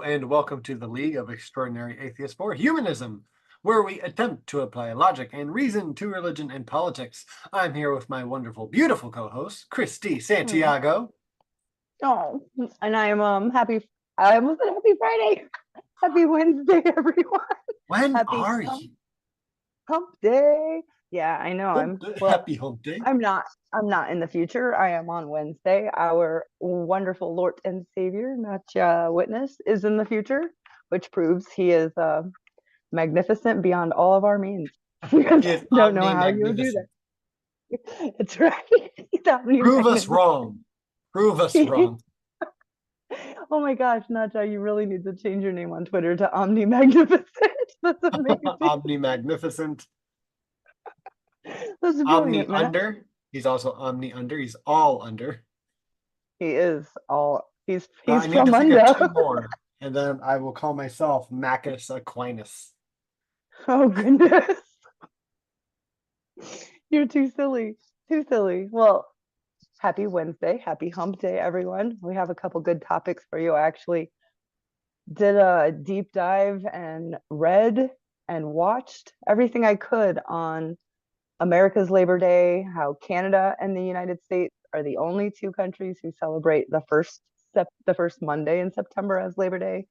and welcome to the League of Extraordinary Atheists for Humanism, where we attempt to apply logic and reason to religion and politics. I'm here with my wonderful, beautiful co-host, Christy Santiago. Oh, and I am happy. I almost said happy Friday. Happy Wednesday, everyone. When Happy are you? hump day. Yeah, I know. Happy hump day. I'm not in the future. I am on Wednesday. Our wonderful Lord and Savior, not witness, is in the future, which proves he is magnificent beyond all of our means. He is Don't know how you do omni-magnificent. that. It's right. He's Prove us omni-magnificent. wrong. Prove us wrong. Oh my gosh, Natcha, you really need to change your name on Twitter to Omni Magnificent. That's amazing. Omni-magnificent. That's brilliant, man. Omni-under. He's also omni-under. He's all under. He is all he's I need to from think of under. two more, and then I will call myself Macus Aquinas. Oh goodness. You're too silly. Too silly. Well, happy Wednesday. Happy hump day, everyone. We have a couple good topics for you. I actually did a deep dive and read and watched everything I could on America's Labor Day, how Canada and the United States are the only two countries who celebrate the first Monday in September as Labor Day,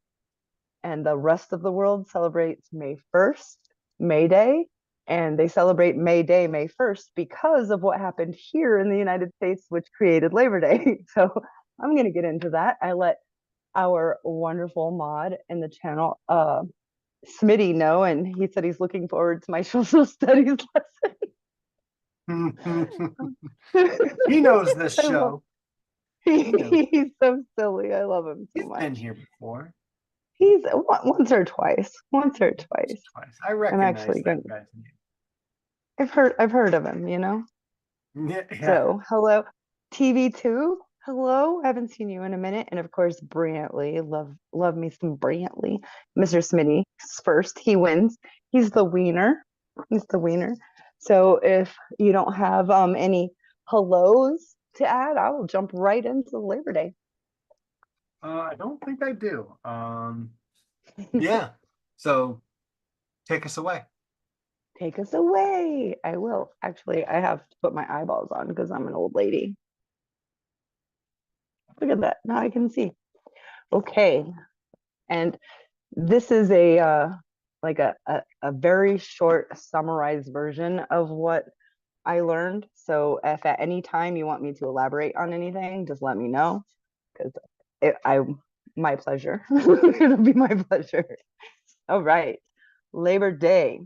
and the rest of the world celebrates May 1st, May Day, and they celebrate May Day, May 1st because of what happened here in the United States, which created Labor Day. So I'm going to get into that. I let our wonderful mod in the channel, Smitty, know, and he said he's looking forward to my social studies lesson. He knows this show. He's so silly. I love him so He's much. been here before. He's once or twice. Once or twice. I recognize actually that guy's name. I've heard of him, you know? Yeah. So hello. TV2. Hello. I haven't seen you in a minute. And of course, Brantley. Love me some Brantley. Mr. Smitty first. He wins. He's the wiener. He's the wiener. So if you don't have any hellos to add, I will jump right into Labor Day. I don't think I do. Yeah. So take us away. Take us away. I will. Actually, I have to put my eyeballs on because I'm an old lady. Look at that. Now I can see. Okay. And this is a very short summarized version of what I learned. So if at any time you want me to elaborate on anything, just let me know, because my pleasure. It'll be my pleasure. All right. Labor Day.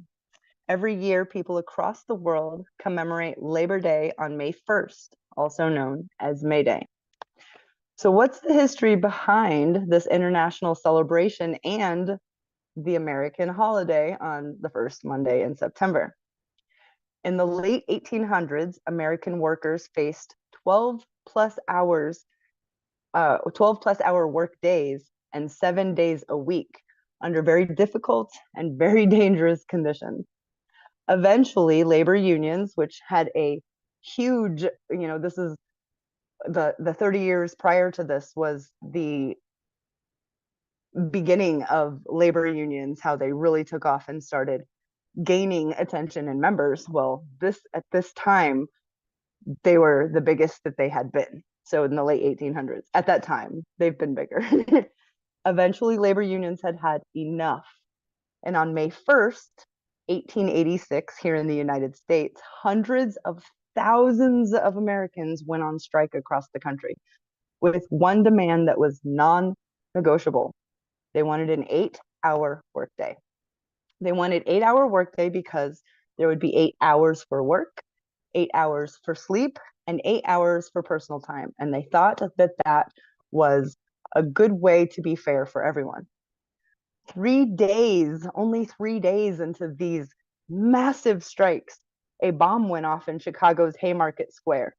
Every year, people across the world commemorate Labor Day on May 1st, also known as May Day. So what's the history behind this international celebration and the American holiday on the first Monday in September? In the late 1800s, American workers faced 12 plus hour work days and 7 days a week under very difficult and very dangerous conditions. Eventually, labor unions, which had a huge, this is the 30 years prior to this was the beginning of labor unions, how they really took off and started gaining attention and members. Well, at this time, they were the biggest that they had been. So in the late 1800s, at that time, they've been bigger. Eventually, labor unions had enough. And on May 1st, 1886, here in the United States, hundreds of thousands of Americans went on strike across the country with one demand that was non-negotiable. They wanted an 8-hour workday. They wanted 8-hour workday because there would be 8 hours for work, 8 hours for sleep, and 8 hours for personal time. And they thought that was a good way to be fair for everyone. Only 3 days into these massive strikes, a bomb went off in Chicago's Haymarket Square,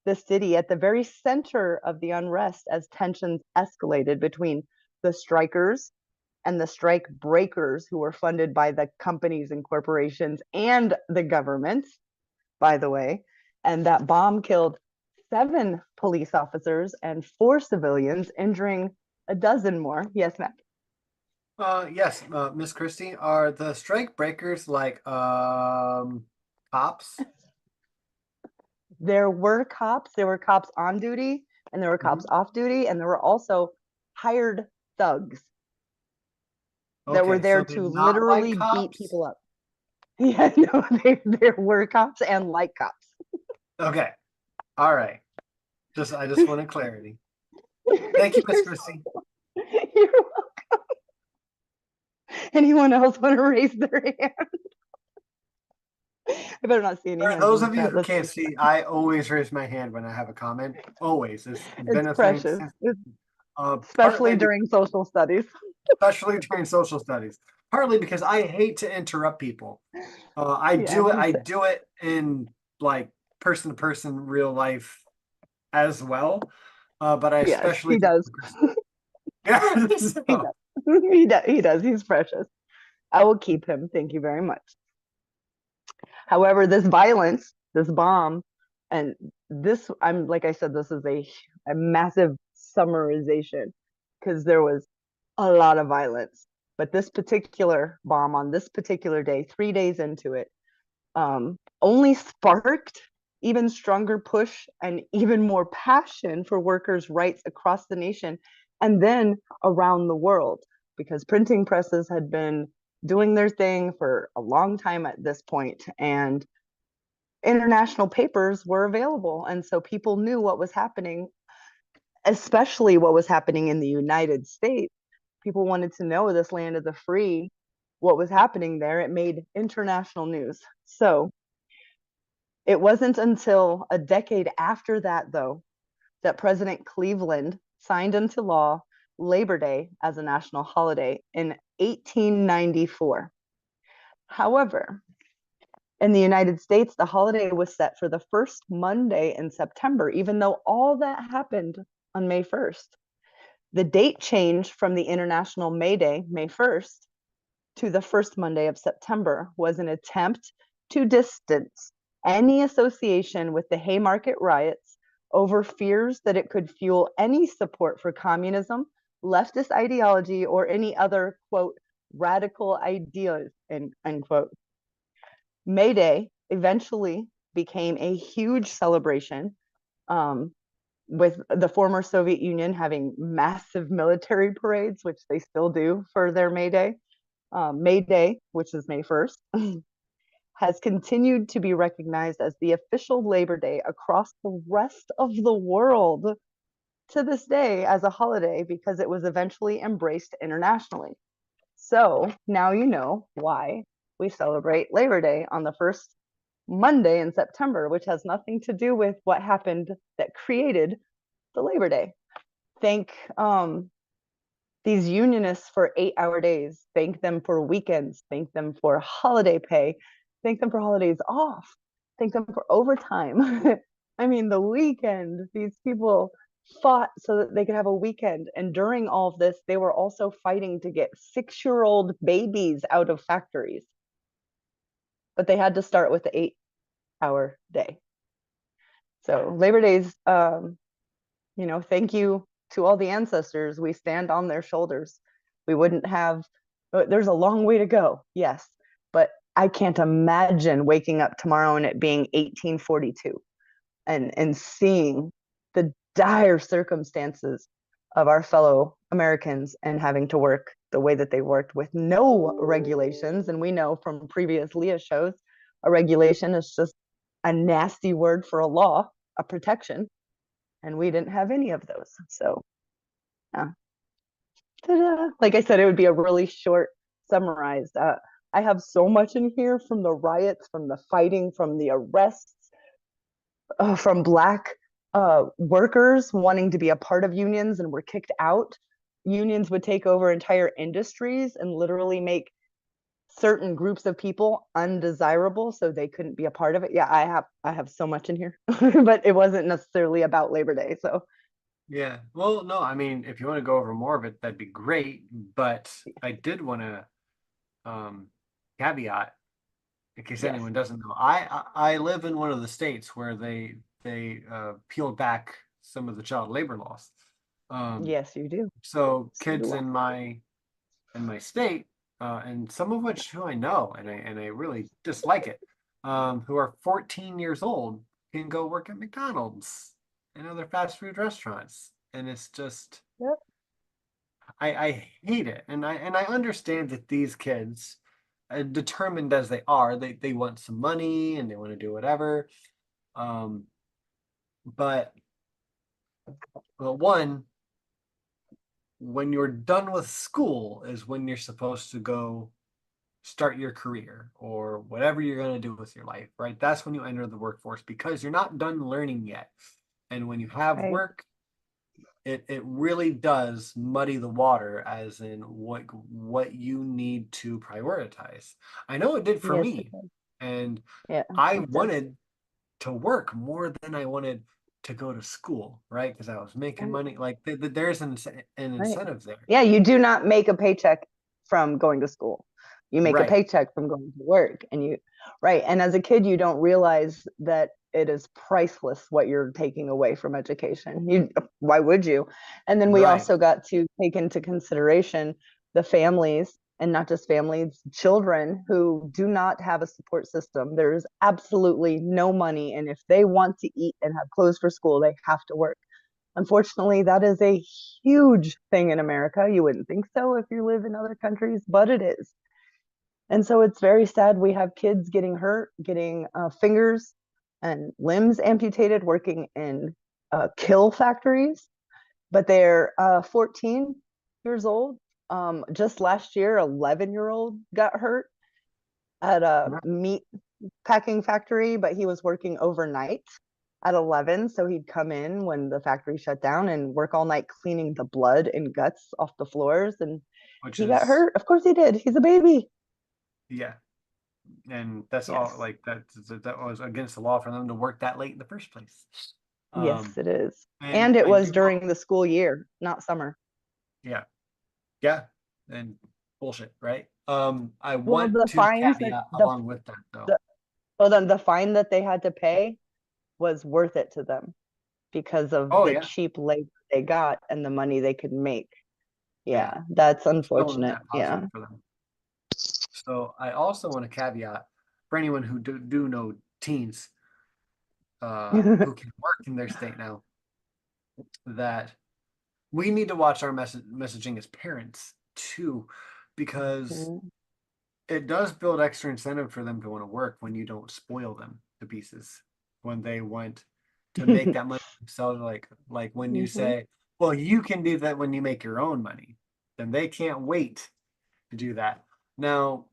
the city at the very center of the unrest as tensions escalated between the strikers and the strike breakers, who were funded by the companies and corporations and the government, by the way. And that bomb killed 7 police officers and 4 civilians, injuring a dozen more. Yes, Matt. Yes, Miss Christie, are the strike breakers like cops? There were cops. There were cops on duty, and there were cops Mhm. off duty, and there were also hired thugs that were Okay, there so they're to not like literally beat cops? people up. Yeah, no, there were cops and like cops. Okay, all right. I just wanted clarity. Thank you, Miss You're Christie. you're Anyone else want to raise their hand? I better not see any For hands in those the of you chat. who Let's can't see. see, I always raise my hand when I have a comment. Always. It's been It's a thing precious, since, especially partly during social studies. especially during social studies. Partly because I hate to interrupt people. Yeah, I do it in like person to person real life as well. But I yes, especially he do does. it. Yeah. He So, does. He does. He does. He's precious. I will keep him. Thank you very much. However, this violence, this bomb, and this, I'm like I said, this is a massive summarization because there was a lot of violence. But this particular bomb on this particular day, 3 days into it, only sparked even stronger push and even more passion for workers' rights across the nation and then around the world because printing presses had been doing their thing for a long time at this point and international papers were available and so people knew what was happening, especially what was happening in the United States. People wanted to know this land of the free, what was happening there. It made international news. So it wasn't until a decade after that, though, that President Cleveland signed into law Labor Day as a national holiday in 1894. However, in the United States, the holiday was set for the first Monday in September, even though all that happened on May 1st. The date change from the International May Day, May 1st, to the first Monday of September was an attempt to distance any association with the Haymarket riots over fears that it could fuel any support for communism, leftist ideology, or any other, quote, radical ideas, unquote. May Day eventually became a huge celebration, um, with the former Soviet Union having massive military parades, which they still do for their May Day. May Day, which is May 1st, has continued to be recognized as the official Labor Day across the rest of the world to this day as a holiday because it was eventually embraced internationally. So now you know why we celebrate Labor Day on the first Monday in September, which has nothing to do with what happened that created the Labor Day. Thank these unionists for 8-hour days, thank them for weekends, thank them for holiday pay, thank them for holidays off, thank them for overtime. I mean, the weekend, these people fought so that they could have a weekend. And during all of this, they were also fighting to get 6-year-old babies out of factories. But they had to start with the 8-hour day. So Labor Day's, thank you to all the ancestors. We stand on their shoulders. We wouldn't have, there's a long way to go, yes, but I can't imagine waking up tomorrow and it being 1842 and seeing the dire circumstances of our fellow Americans and having to work the way that they worked with no regulations. And we know from previous LEAH shows, a regulation is just a nasty word for a law, a protection, and we didn't have any of those. So, yeah. Ta-da. Like I said, it would be a really short summarized. I have so much in here from the riots, from the fighting, from the arrests, from Black workers wanting to be a part of unions and were kicked out. Unions would take over entire industries and literally make certain groups of people undesirable so they couldn't be a part of it. Yeah, I have so much in here, but it wasn't necessarily about Labor Day. So yeah. Well, no, I mean, if you want to go over more of it, that'd be great. But I did want to caveat, in case yes, anyone doesn't know, I live in one of the states where they peeled back some of the child labor laws. Um, yes, you do. so So kids do I. in my in my state, and some of which who I know, and I really dislike it, who are 14 years old can go work at McDonald's and other fast food restaurants, and it's just Yep. I hate it, and I understand that these kids, determined as they are, they want some money and they want to do whatever, um, but well, one, when you're done with school is when you're supposed to go start your career or whatever you're going to do with your life, right? That's when you enter the workforce because you're not done learning yet. And when you have Right. work, it really does muddy the water as in what you need to prioritize. I know it did for Yes, it me. does. And Yeah, I it does. wanted to work more than I wanted to go to school, right? Because I was making Right. money. Like there's an Right. incentive there. Yeah, you do not make a paycheck from going to school. You make a Right. paycheck from going to work. And you, right. And as a kid, you don't realize that it is priceless what you're taking away from education. Why would you? And then we Right. also got to take into consideration the families, and not just families, children who do not have a support system. There's absolutely no money. And if they want to eat and have clothes for school, they have to work. Unfortunately, that is a huge thing in America. You wouldn't think so if you live in other countries, but it is. And so it's very sad. We have kids getting hurt, getting fingers and limbs amputated, working in kill factories, but they're 14 years old. Just last year, 11-year-old got hurt at a meat packing factory, but he was working overnight at 11. So he'd come in when the factory shut down and work all night cleaning the blood and guts off the floors. And Which he got is hurt. Of course he did. He's a baby. yeah, and that's all Yes. like that was against the law for them to work that late in the first place. Yes, Um, it is. and And it I was do want, during the school year, not summer. yeah, yeah, and bullshit, right? I Well, want the to fines that caveat along with that though. the well, then the fine that they had to pay was worth it to them because of Oh the yeah, cheap labor they got and the money they could make. yeah, Yeah, that's still a unfortunate. net Yeah. positive for them. So I also want to caveat for anyone who do know teens who can work in their state now that we need to watch our messaging as parents too, because Mhm. it does build extra incentive for them to want to work when you don't spoil them to pieces when they want to make that money themselves. Like when you Mhm. say, well, you can do that when you make your own money, then they can't wait to do that. Now,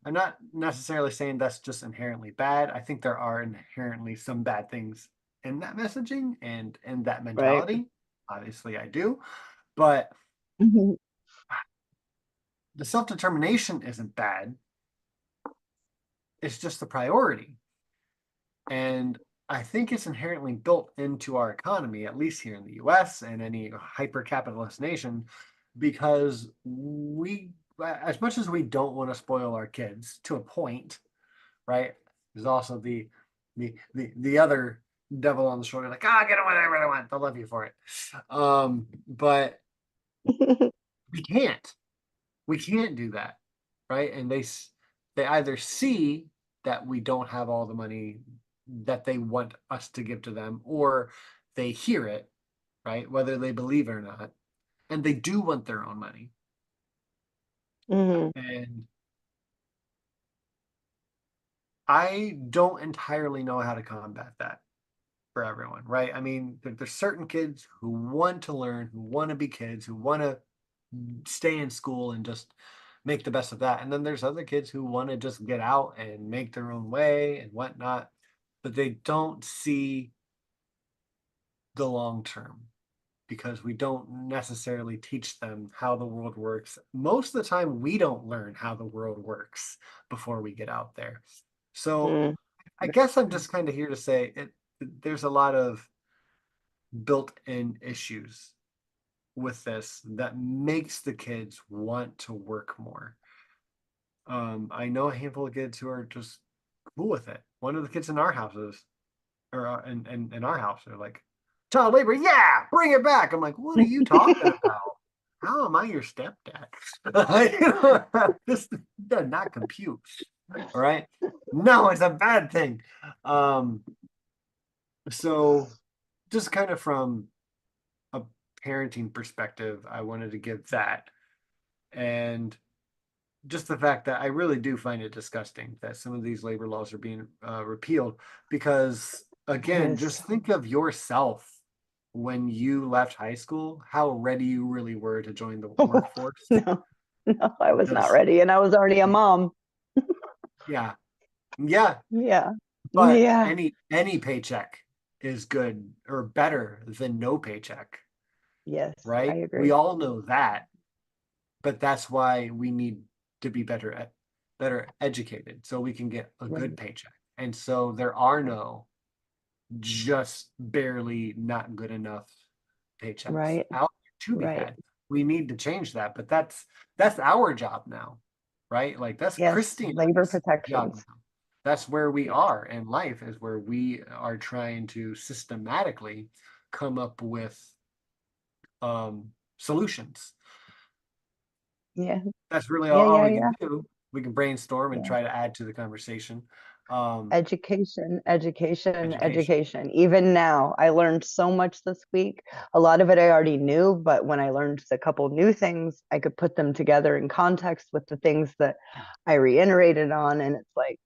I'm not necessarily saying that's just inherently bad. I think there are inherently some bad things in that messaging and in that Right. mentality. Obviously, I do. But Mhm. the self-determination isn't bad. It's just the priority. And I think it's inherently built into our economy, at least here in the US and any hyper capitalist nation, because as much as we don't want to spoil our kids to a point, right? There's also the other devil on the shoulder, like, get them whatever they want. They'll love you for it. But we can't. We can't do that, right? And they either see that we don't have all the money that they want us to give to them, or they hear it, right? Whether they believe it or not, and they do want their own money. Mhm. And I don't entirely know how to combat that for everyone, right? I mean, there's certain kids who want to learn, who want to be kids, who want to stay in school and just make the best of that. And then there's other kids who want to just get out and make their own way and whatnot, but they don't see the long term because we don't necessarily teach them how the world works. Most of the time, we don't learn how the world works before we get out there. So Mhm. I guess I'm just kind of here to say there's a lot of built-in issues with this that makes the kids want to work more. I know a handful of kids who are just cool with it. One of the kids in our houses, or in our house, are like, child labor, yeah, bring it back. I'm like, what are you talking about? how am I your stepdad? This does not compute. All right. No, it's a bad thing. Um, so just kind of from a parenting perspective, I wanted to give that. And just the fact that I really do find it disgusting that some of these labor laws are being repealed because, again, Yes. just think of yourself when you left high school, how ready you really were to join the Oh, workforce. no, no, I was not Just, ready. And I was already a mom. yeah, yeah. Yeah. But Yeah. any paycheck is good or better than no paycheck, Yes, I right? We agree. all know that, but that's why we need to be better educated so we can get a good Right. paycheck. And so there are no just barely not good enough paychecks Right. out to be Right. had. We need to change that, but that's our job now, right? Like that's Yes. Christy and Labor I's job protections. now. That's where we Yes. are in life, is where we are trying to systematically come up with solutions. Yeah. That's really Yeah. all Yeah. we can Yeah. do. We can brainstorm and Yeah. try to add to the conversation. Education, education, Education. education. Even now, I learned so much this week. A lot of it I already knew, but when I learned a couple new things, I could put them together in context with the things that I reiterated on. And it's like,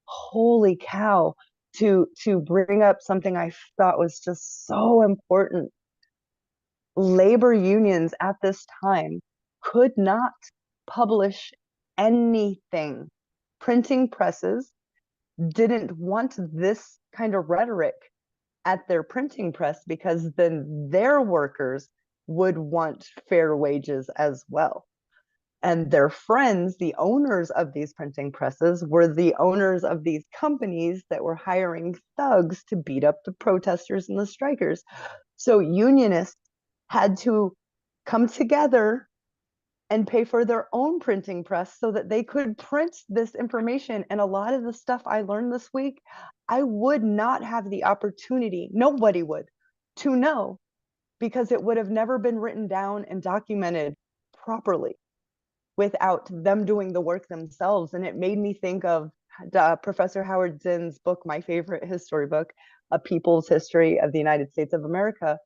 holy cow, to bring up something I thought was just so important. Labor unions at this time could not publish anything. Printing presses didn't want this kind of rhetoric at their printing press because then their workers would want fair wages as well. And their friends, the owners of these printing presses, were the owners of these companies that were hiring thugs to beat up the protesters and the strikers. So unionists had to come together and pay for their own printing press so that they could print this information. And a lot of the stuff I learned this week, I would not have the opportunity, nobody would, to know because it would have never been written down and documented properly without them doing the work themselves. And it made me think of Professor Howard Zinn's book, my favorite history book, A People's History of the United States of America,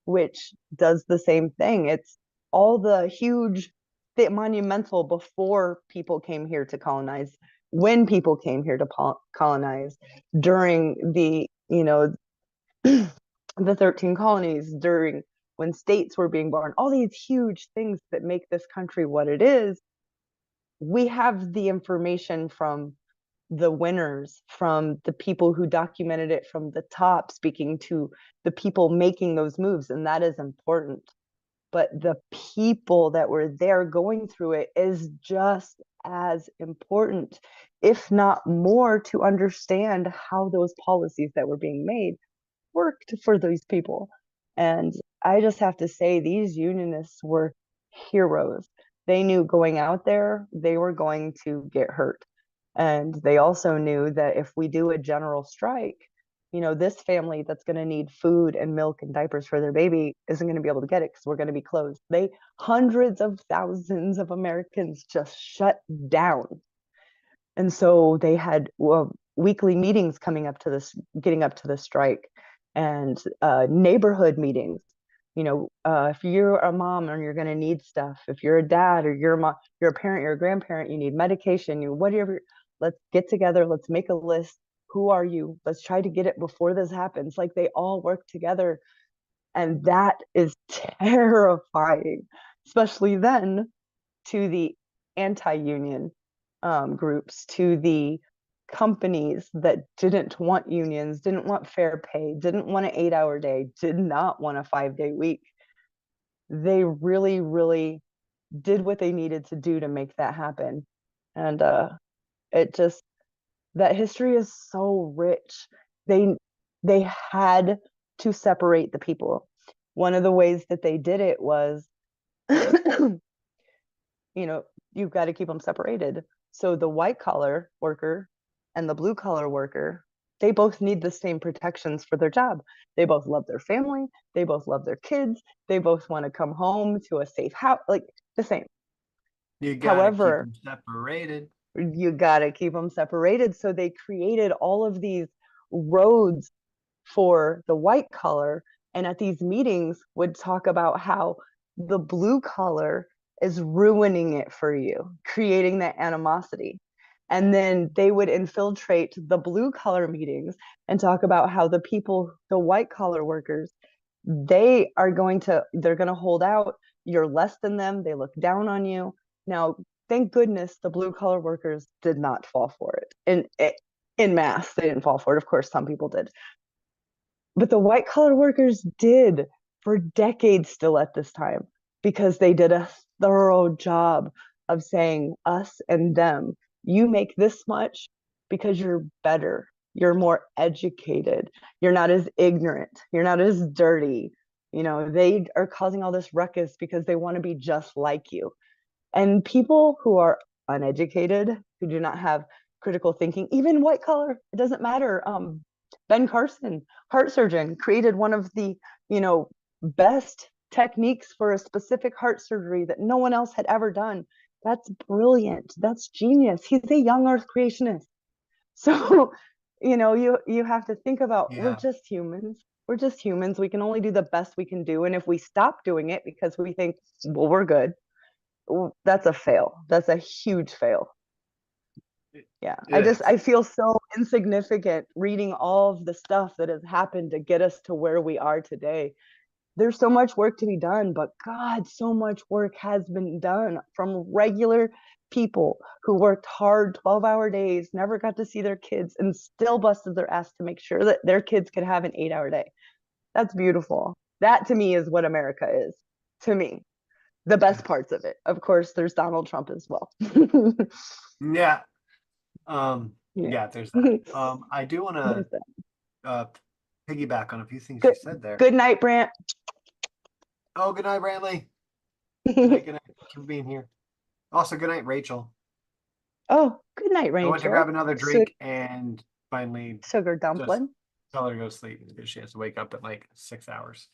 which does the same thing. It's all the huge, the monumental before people came here to colonize, when people came here to colonize, during the, the 13 colonies, during when states were being born, all these huge things that make this country what it is. We have the information from the winners, from the people who documented it from the top, speaking to the people making those moves, and that is important. But the people that were there going through it is just as important, if not more, to understand how those policies that were being made worked for these people. And I just have to say, these unionists were heroes. They knew going out there, they were going to get hurt. And they also knew that if we do a general strike, this family that's going to need food and milk and diapers for their baby isn't going to be able to get it because we're going to be closed. Hundreds of thousands of Americans just shut down. And so they had weekly meetings coming up to this, getting up to the strike, and neighborhood meetings. If you're a mom and you're going to need stuff, if you're a dad or you're a mom, you're a parent, you're a grandparent, you need medication, whatever, let's get together, let's make a list. Who are you? Let's try to get it before this happens. Like they all work together. And that is terrifying, especially then to the anti-union groups, to the companies that didn't want unions, didn't want fair pay, didn't want an 8-hour day, did not want a 5-day week. They really, really did what they needed to do to make that happen. And it just, that history is so rich. They they had to separate the people. One of the ways that they did it was you've got to keep them separated. So the white collar worker and the blue collar worker, they both need the same protections for their job. They both love their family. They both love their kids. They both want to come home to a safe house, like the same. You gotta keep However, them separated. you got to keep them separated. So they created all of these roads for the white collar, and at these meetings would talk about how the blue collar is ruining it for you, creating that animosity. And then they would infiltrate the blue collar meetings and talk about how the people, the white collar workers, they're going to hold out. You're less than them. They look down on you. Now, thank goodness the blue collar workers did not fall for it. In mass, they didn't fall for it. Of course, some people did. But the white collar workers did for decades still at this time, because they did a thorough job of saying us and them. You make this much because you're better, you're more educated, you're not as ignorant, you're not as dirty. They are causing all this ruckus because they want to be just like you. And people who are uneducated, who do not have critical thinking, even white collar, it doesn't matter. Ben Carson, heart surgeon, created one of the, best techniques for a specific heart surgery that no one else had ever done. That's brilliant. That's genius. He's a young earth creationist. So, you have to think about, we're Yeah. just humans. We're just humans. We can only do the best we can do. And if we stop doing it because we think, well, we're good, that's a fail. That's a huge fail. Yeah, It is. I feel so insignificant reading all of the stuff that has happened to get us to where we are today. There's so much work to be done, but God, so much work has been done from regular people who worked hard 12-hour days, never got to see their kids, and still busted their ass to make sure that their kids could have an 8-hour day. That's beautiful. That to me is what America is, to me. The best parts of it. Of course, there's Donald Trump as well. Yeah. Yeah. Yeah, there's that. I do want There's to that. piggyback on a few things you Good said there. good night, Brant. Oh, good night, Brantley. Good night, good night. Thank you for being here. Also, good night, Rachel. Oh, good night, I went to grab Rachel. another drink and finally Sugar just dumpling. tell her to go to sleep because she has to wake up at like 6 hours.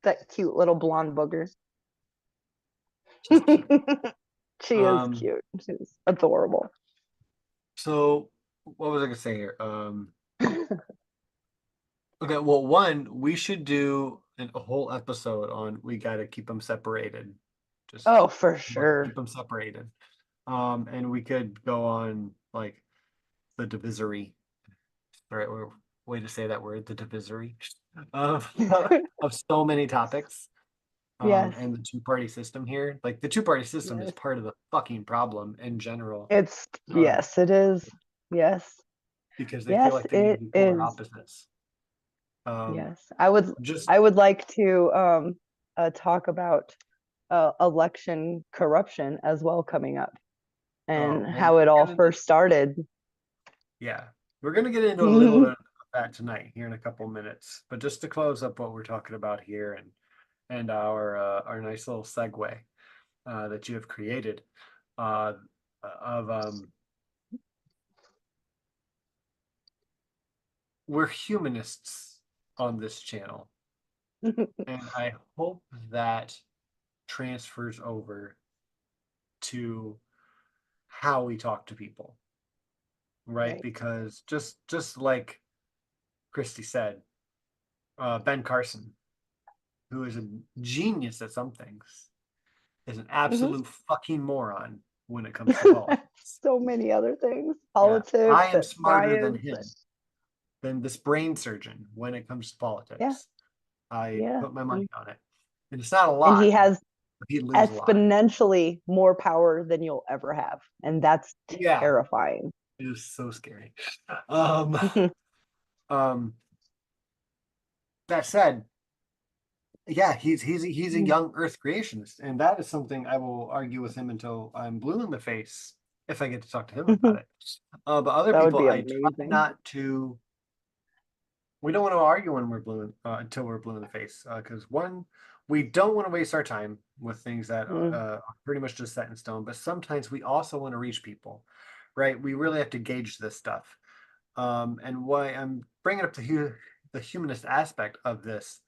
That cute little blonde booger. She's cute. She is Um, cute. She's adorable. so what was I gonna say here? Okay, well, one, we should do a whole episode on we gotta keep them separated. Just Oh, for keep sure. them separated. And we could go on like the divisory, right? Way to say that word, the divisory of of so many topics. Yes. And the two-party system here, like the two-party system is Yes. part of the fucking problem in general. Um, Yes, it is. Yes. because they feel Yes, like they need to it be polar is. opposites. Um, Yes. I would just I would like to talk about election corruption as well coming up, and well, how we'll it all get into first started. yeah, we're gonna get into a little bit of that tonight here in a couple minutes. But just to close up what we're talking about here and our nice little segue that you have created uh, of we're humanists on this channel, and I hope that transfers over to how we talk to people, right? Right. Because just like Christy said, Ben Carson, who is a genius at some things, is an Mhm. absolute fucking moron when it comes to politics. So many other things, Yeah, I politics am and smarter than science. him, than this brain surgeon when it comes to Yeah, politics. I yeah. put my money on it. And it's not a And he lot, has but he'd lose a lot. exponentially more power than you'll ever have. And that's Yeah, terrifying. it is so scary. Um, um, that said, yeah, he's a young Earth creationist, and that is something I will argue with him until I'm blue in the face if I get to talk to him about it. But other That would people, be I try amazing. not to. We don't want to argue when we're blue until we're blue in the face, because one, we don't want to waste our time with things that Mm, are pretty much just set in stone. But sometimes we also want to reach people, right? We really have to gauge this stuff. And why I'm bringing up the humanist aspect of this.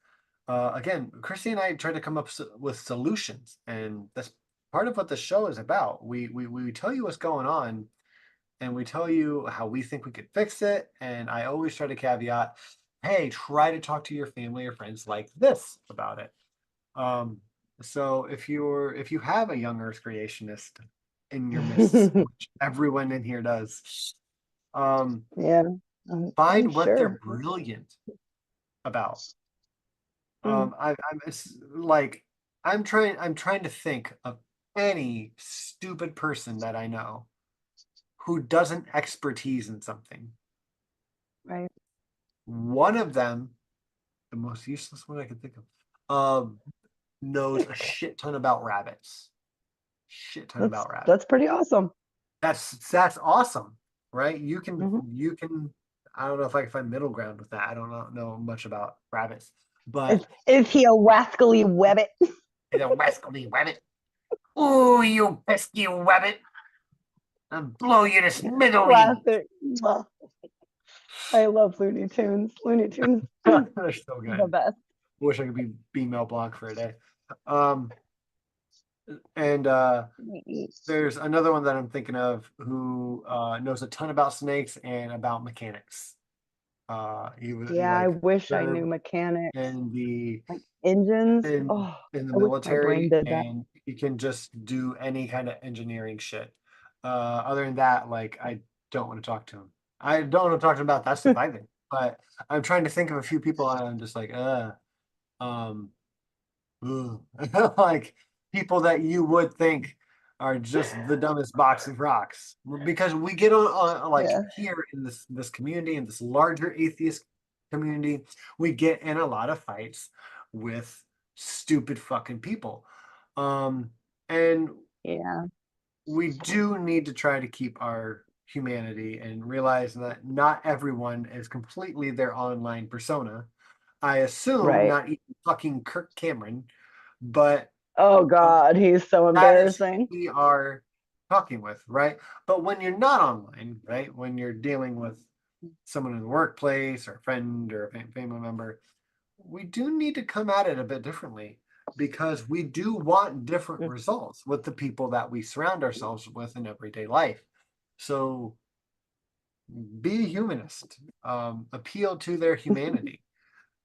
Again, Christy and I try to come up with solutions, and that's part of what the show is about. We tell you what's going on, and we tell you how we think we could fix it. And I always try to caveat, hey, try to talk to your family or friends like this about it. Um, so if you have a young Earth creationist in your midst, which everyone in here does, um, Yeah, I'm find what they're sure. brilliant about. Mm. It's like I'm trying to think of any stupid person that I know who doesn't expertise in something. Right. One of them, the most useless one I can think of, knows a shit ton about rabbits. Shit ton about rabbits. That's pretty awesome. That's awesome, right? Hmm. You can. I don't know if I can find middle ground with that. I don't know much about rabbits, Is, but is he a wascally webbit? the rascally rabbit. Oh, you pesky rabbit! I'll blow you to smithereens. Classic. I love Looney Tunes. Looney Tunes, They're so the good. best. Wish I could be female block for a day. Um, and there's another one that I'm thinking of who knows a ton about snakes and about mechanics. He Yeah, I like wish I knew served mechanics, in the like engines. in Oh, in the I wish my brain military, did that. and he can just do any kind of engineering shit. Other than that, like I don't want to talk to him. I don't want to talk to him about that stuff either. But I'm trying to think of a few people, and I'm just like, um, ugh. Like people that you would think are just the dumbest box of rocks, because we get on like Yeah. here in this community, in this larger atheist community, we get in a lot of fights with stupid fucking people, um and Yeah. we do need to try to keep our humanity and realize that not everyone is completely their online persona. I assume Right. not even fucking Kirk Cameron, but Oh um, God, he's so that is who embarrassing. we are talking with, right? But when you're not online, right, when you're dealing with someone in the workplace or a friend or a family member, we do need to come at it a bit differently, because we do want different Mm. results with the people that we surround ourselves with in everyday life. So be a humanist, appeal to their humanity,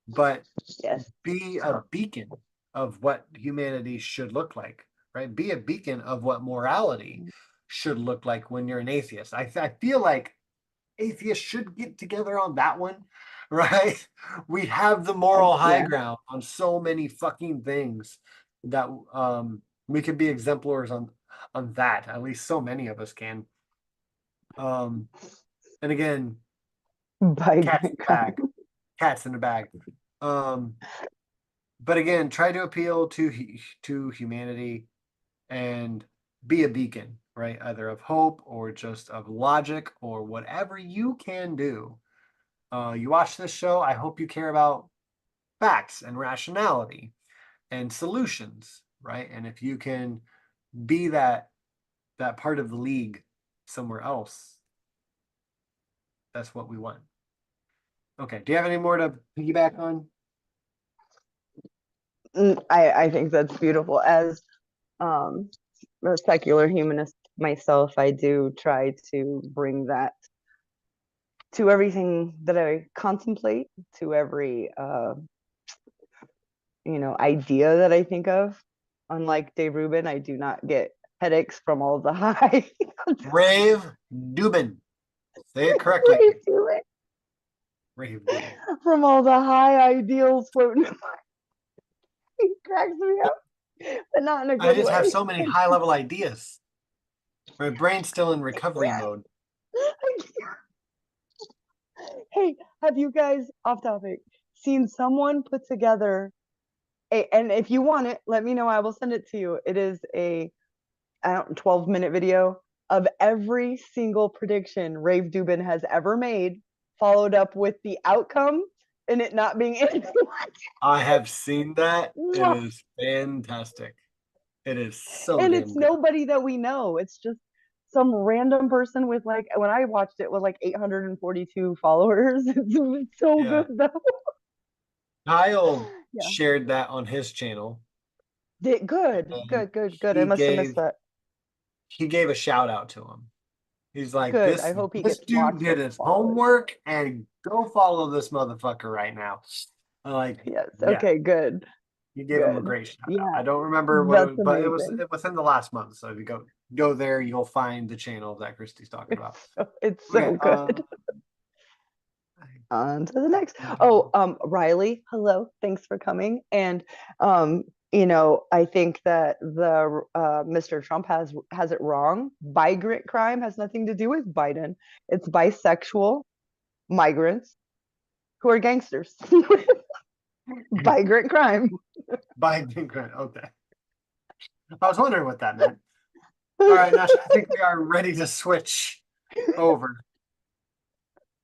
but Yes. be a beacon of what humanity should look like, right? Be a beacon of what morality should look like when you're an atheist. I feel like atheists should get together on that one, right? We have the moral high Yeah. ground on so many fucking things that we could be exemplars on that. At least so many of us can. Um, and again, Bike. cats in the bag, cats in the bag. Um, but again, try to appeal to humanity and be a beacon, right? Either of hope or just of logic or whatever you can do. You watch this show, I hope you care about facts and rationality and solutions, right? And if you can be that part of the league somewhere else, that's what we want. Okay. Do you have any more to piggyback on? I think that's beautiful. As um, a secular humanist myself, I do try to bring that to everything that I contemplate, to every idea that I think of. Unlike Dave Rubin, I do not get headaches from all the high Rave Dubin. Say it correctly. Rave Dubin, Rave Dubin. from all the high ideals floating. He cracks me up, but not in a I good just have way. so many high level ideas. My brain's still in recovery Yeah. mode. Hey, have you guys, off topic, seen someone put together and if you want it, let me know. I will send it to you. It is a 12-minute video of every single prediction Rave Dubin has ever made, followed up with the outcome and it not being anything like I have seen that. It it. is fantastic. It is so And damn it's good. nobody that we know. It's just some random person with like, when I watched it, with like 842 followers. It's so Yeah. good though. Kyle Yeah. shared that on his channel, Good, and good, good, good. I he must have missed gave that. he gave a shout out to him. He's like, Good. I this hope he this gets dude lots did of his followers. homework and go follow this motherfucker right now. I'm like, Yes. yeah, Okay, good. you gave him a Good. great shout out. Yeah, I don't remember what it that's was, but amazing. it was in the last month. So if you go there, you'll find the channel that Christy's talking about. It's Okay, so good. On to the next. Oh, Riley, hello. Thanks for coming. And I think that the Mr. Trump has it wrong. Migrant crime has nothing to do with Biden. It's bisexual migrants who are gangsters. Migrant crime. Biden, okay. I was wondering what that meant. All right, Nash, I think we are ready to switch over.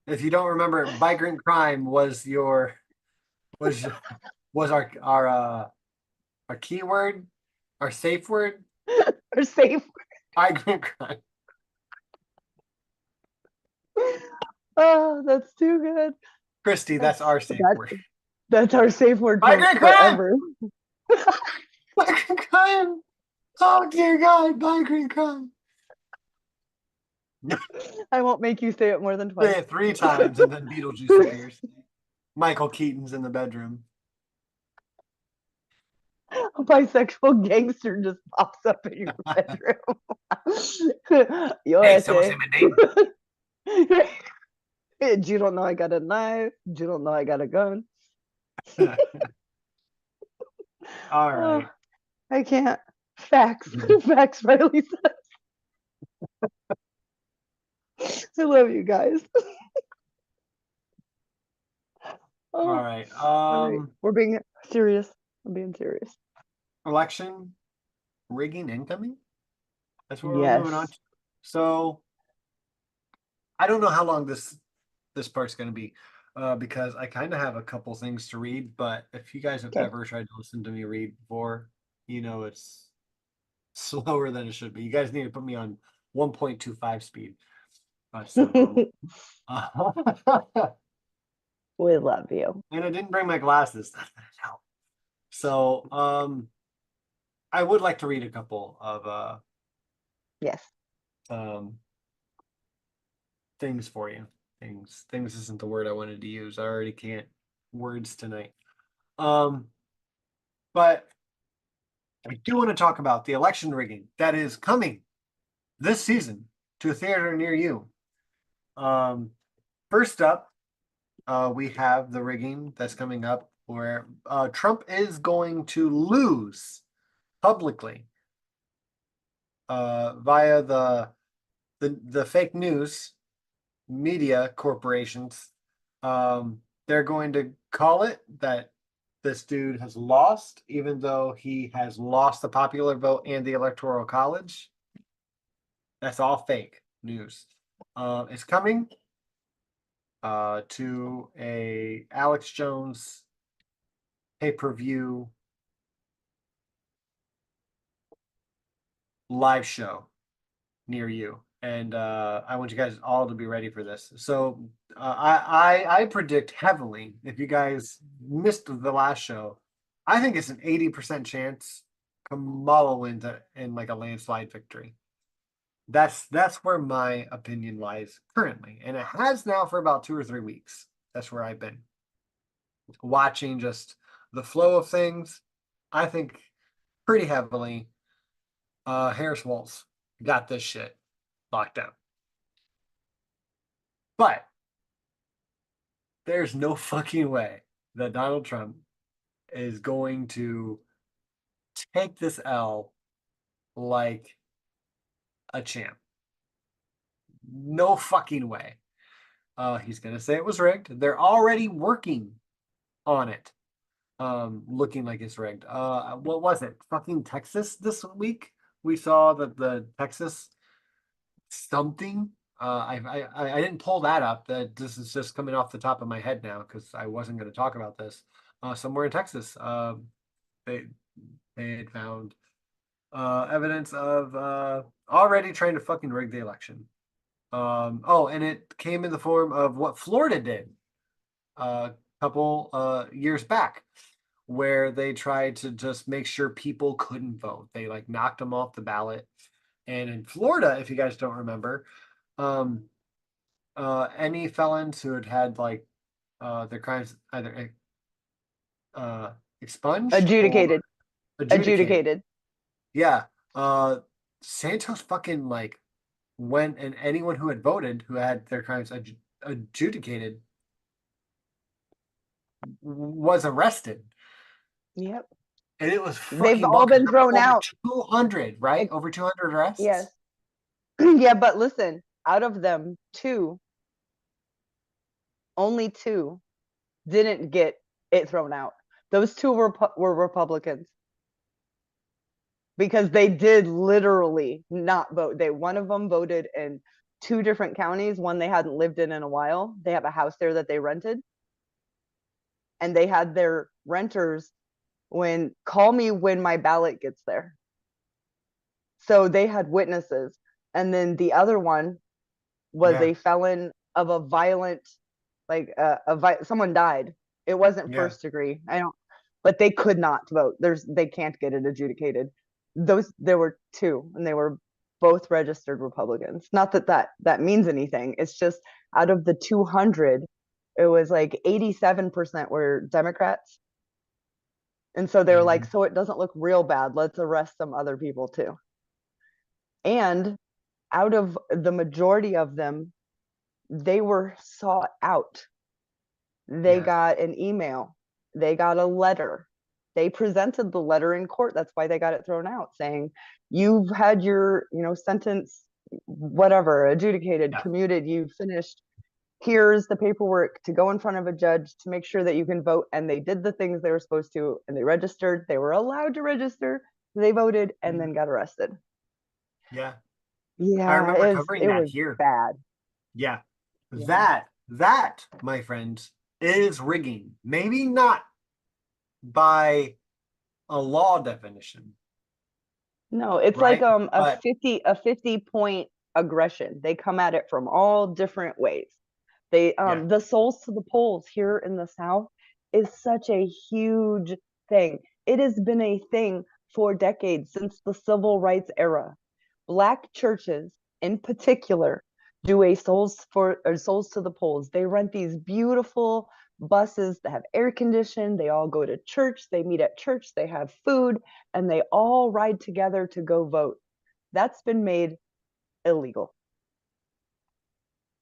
If you don't remember, migrant crime was was was our keyword, our safe word. Are safe. Migrant crime. Oh, that's too good. Christy, that's our safe That word. that's our safe word for Migrant crime. forever. Migrant crime. Oh dear God, migrant crime. I won't make you say it more than twice. Say it 3 times and then Beetlejuice appears. Michael Keaton's in the bedroom. A bisexual gangster just pops up in your bedroom. Yo, Hey, someone say my name. you don't know I got a knife. You don't know I got a gun. All Oh, right. I can't. Facts. Facts, Riley says. I love you guys. All Oh, right. all right. We're being serious. I'm being serious. Election rigging incoming. That's what we're moving on Yes. to. So I don't know how long this part's going to be, because I kind of have a couple things to read. But if you guys have Okay. ever tried to listen to me read before, you know it's slower than it should be. You guys need to put me on 1.25 speed. That's not normal. We love you. And I didn't bring my glasses. That didn't help. So I would like to read a couple of Yes. um things for you. Things isn't the word I wanted to use. I already can't words tonight. Um, but I do want to talk about the election rigging that is coming this season to a theater near you. Um, first up, we have the rigging that's coming up where Trump is going to lose publicly via the fake news media corporations. They're going to call it that this dude has lost, even though he has lost the popular vote and the electoral college. That's all fake news. It's coming to a Alex Jones pay-per-view live show near you, and I want you guys all to be ready for this. So I predict heavily, if you guys missed the last show, I think it's an 80% chance Kamala wins in like a landslide victory. That's where my opinion lies currently, and it has now for about 2 or 3 weeks. That's where I've been watching just the flow of things. I think pretty heavily Harris Waltz got this shit locked down. But there's no fucking way that Donald Trump is going to take this L like a champ. No fucking way. He's going to say it was rigged. They're already working on it, looking like it's rigged. What was it? Fucking Texas this week? We saw that the Texas something. I didn't pull that up. That this is just coming off the top of my head now because I wasn't going to talk about this. Somewhere in Texas, they they had found evidence of already trying to fucking rig the election. Oh, and it came in the form of what Florida did a couple years back, where they tried to just make sure people couldn't vote. They like knocked them off the ballot. And in Florida, if you guys don't remember, um, any felons who had like their crimes either expunged or Adjudicated. adjudicated, Adjudicated. yeah, uh, Santos fucking like went, and anyone who had voted who had their crimes adjudicated was arrested. Yep. And it was They've fucking all bonkers. been There were thrown over out. 200, right? It, Over 200 arrests. yes. Yeah, but listen, out of them, only two didn't get it thrown out. Those two were Republicans because they did literally not vote. One of them voted in two different counties, one they hadn't lived in a while. They have a house there that they rented, and they had their renters when call me when my ballot gets there. So they had witnesses. And then the other one was Yeah, a felon of a violent, like someone died. It wasn't yeah, first degree. I don't, but they could not vote. They can't get it adjudicated. There were two, and they were both registered Republicans. Not that means anything. It's just out of the 200, it was like 87% were Democrats. And so they were like, mhm, so it doesn't look real bad. Let's arrest some other people too. And out of the majority of them, they were sought out. They yeah, got an email, they got a letter. They presented the letter in court. That's why they got it thrown out, saying, you've had your, sentence, whatever, adjudicated, yeah, commuted, you finished. Here's the paperwork to go in front of a judge to make sure that you can vote. And they did the things they were supposed to, and they registered. They were allowed to register. They voted and mhm, then got arrested. yeah. I Yeah, remember covering it that was here. bad. Yeah, Yeah. that, my friends, is rigging. Maybe not by a law definition, No, it's like right? But 50 point aggression. They come at it from all different ways. They yeah, the souls to the polls here in the South is such a huge thing. It has been a thing for decades since the civil rights era. Black churches in particular do a souls to the polls. They rent these beautiful buses that have air conditioned. They all go to church. They meet at church. They have food, and they all ride together to go vote. That's been made illegal.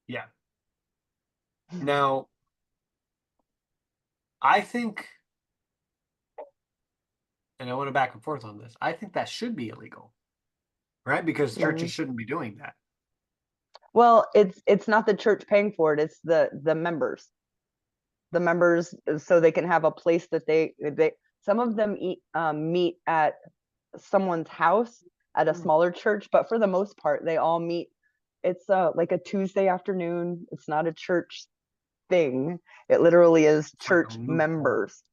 yeah. Now, I think, and I want to back and forth on this, I think that should be illegal, right? Because churches Mm. shouldn't be doing that. Well, it's not the church paying for it. It's the members. The members, so they can have a place that they some of them meet at someone's house at a smaller church, but for the most part, they all meet. It's like a Tuesday afternoon. It's not a church thing. It literally is It's like a church loophole. members,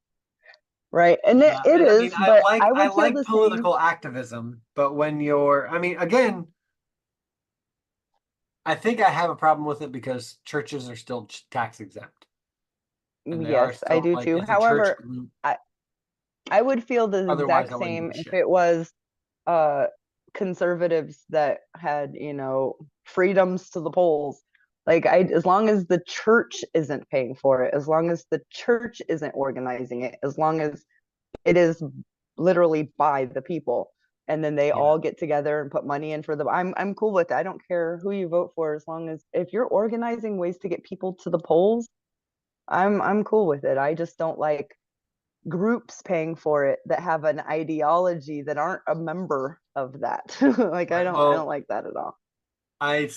right? And Yeah, it and I mean, is, but I I would feel like the same. political activism, but when you're, I mean, again, I think I have a problem with it because churches are still tax exempt, and they are Yes, I still do like too. it's a church However, group. I I would feel the Otherwise, exact I wouldn't give same a if shit. it was uh conservatives that had, freedoms to the polls. Like, as long as the church isn't paying for it, as long as the church isn't organizing it, as long as it is literally by the people, and then they Yeah, all get together and put money in for them. I'm cool with it. I don't care who you vote for, as long as if you're organizing ways to get people to the polls, I'm cool with it. I just don't like groups paying for it that have an ideology that aren't a member of that. Like, right. I don't Well, like that at all. I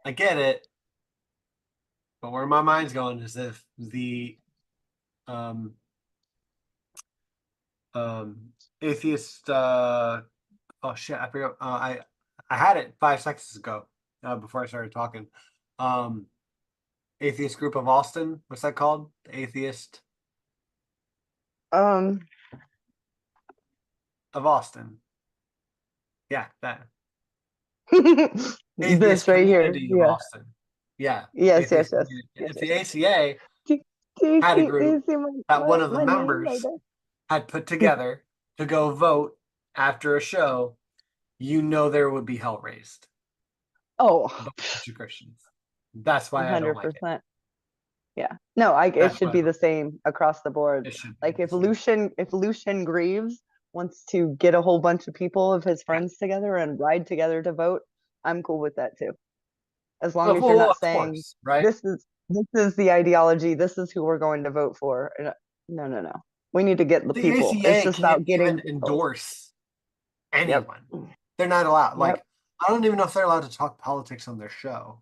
I get it, but where my mind's going is if the um um atheist oh shit, I forgot I had it 5 seconds ago before I started talking. Um Atheist Group of Austin, what's that called? The Atheist Um, of Austin. Yeah, that Atheist This right here. Community of Yeah. Austin. Yeah, Yes, yes, Atheist yes. Community. Yes, If yes, the yes. ACA Do had a you group see that one of the my name right members there? had put together to go vote after a show, there would be hell raised Oh, by a bunch of Christians. That's why I don't like it. 100%. Yeah. No, it That's should why I be don't. the same across the board. It should be Like the same. if Lucian Greaves wants to get a whole bunch of people of his Yeah. friends together and ride together to vote, I'm cool with that too. As long Well, as you're well, not of saying course, right? this is the ideology, this is who we're going to vote for. No, no, no. We need to get the The people. It's ACA just can't about even getting people. endorse Yep. anyone. They're not allowed. Yep. Like, I don't even know if they're allowed to talk politics on their show,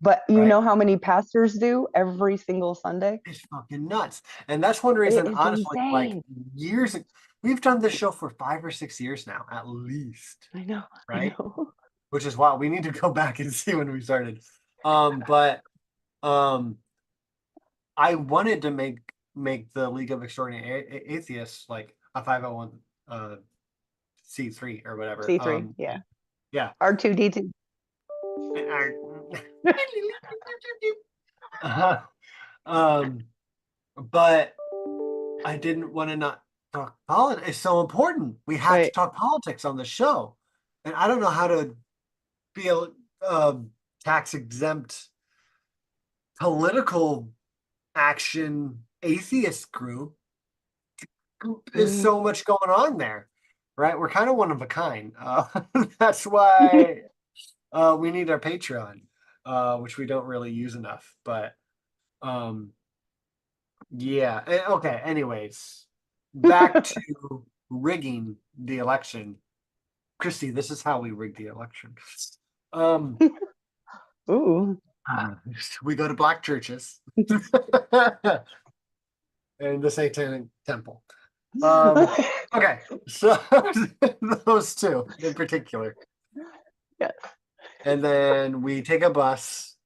But you right? know how many pastors do every single Sunday? It's fucking nuts. And that's one It reason, is honestly, like insane. years ago, we've done this show for 5 or 6 years now, at least, I know. I right? know. Which is wild. We need to go back and see when we started. But um I wanted to make the League of Extraordinary Atheists like a 501 C3 or whatever. C3. Yeah. Yeah. R2D2. um, but I didn't want to not talk politics. It's so important. We have to Right. talk politics on the show. And I don't know how to be a tax exempt political action atheist group. There's Mhm. so much going on there, right? We're kind of one of a kind. That's why we need our Patreon, which we don't really use enough. But um, yeah. Okay. Anyways, back to rigging the election. Christy, this is how we rig the election. Um, Ooh. we go to black churches and the Satanic Temple. Okay, so those two in particular, Yes. and then we take a bus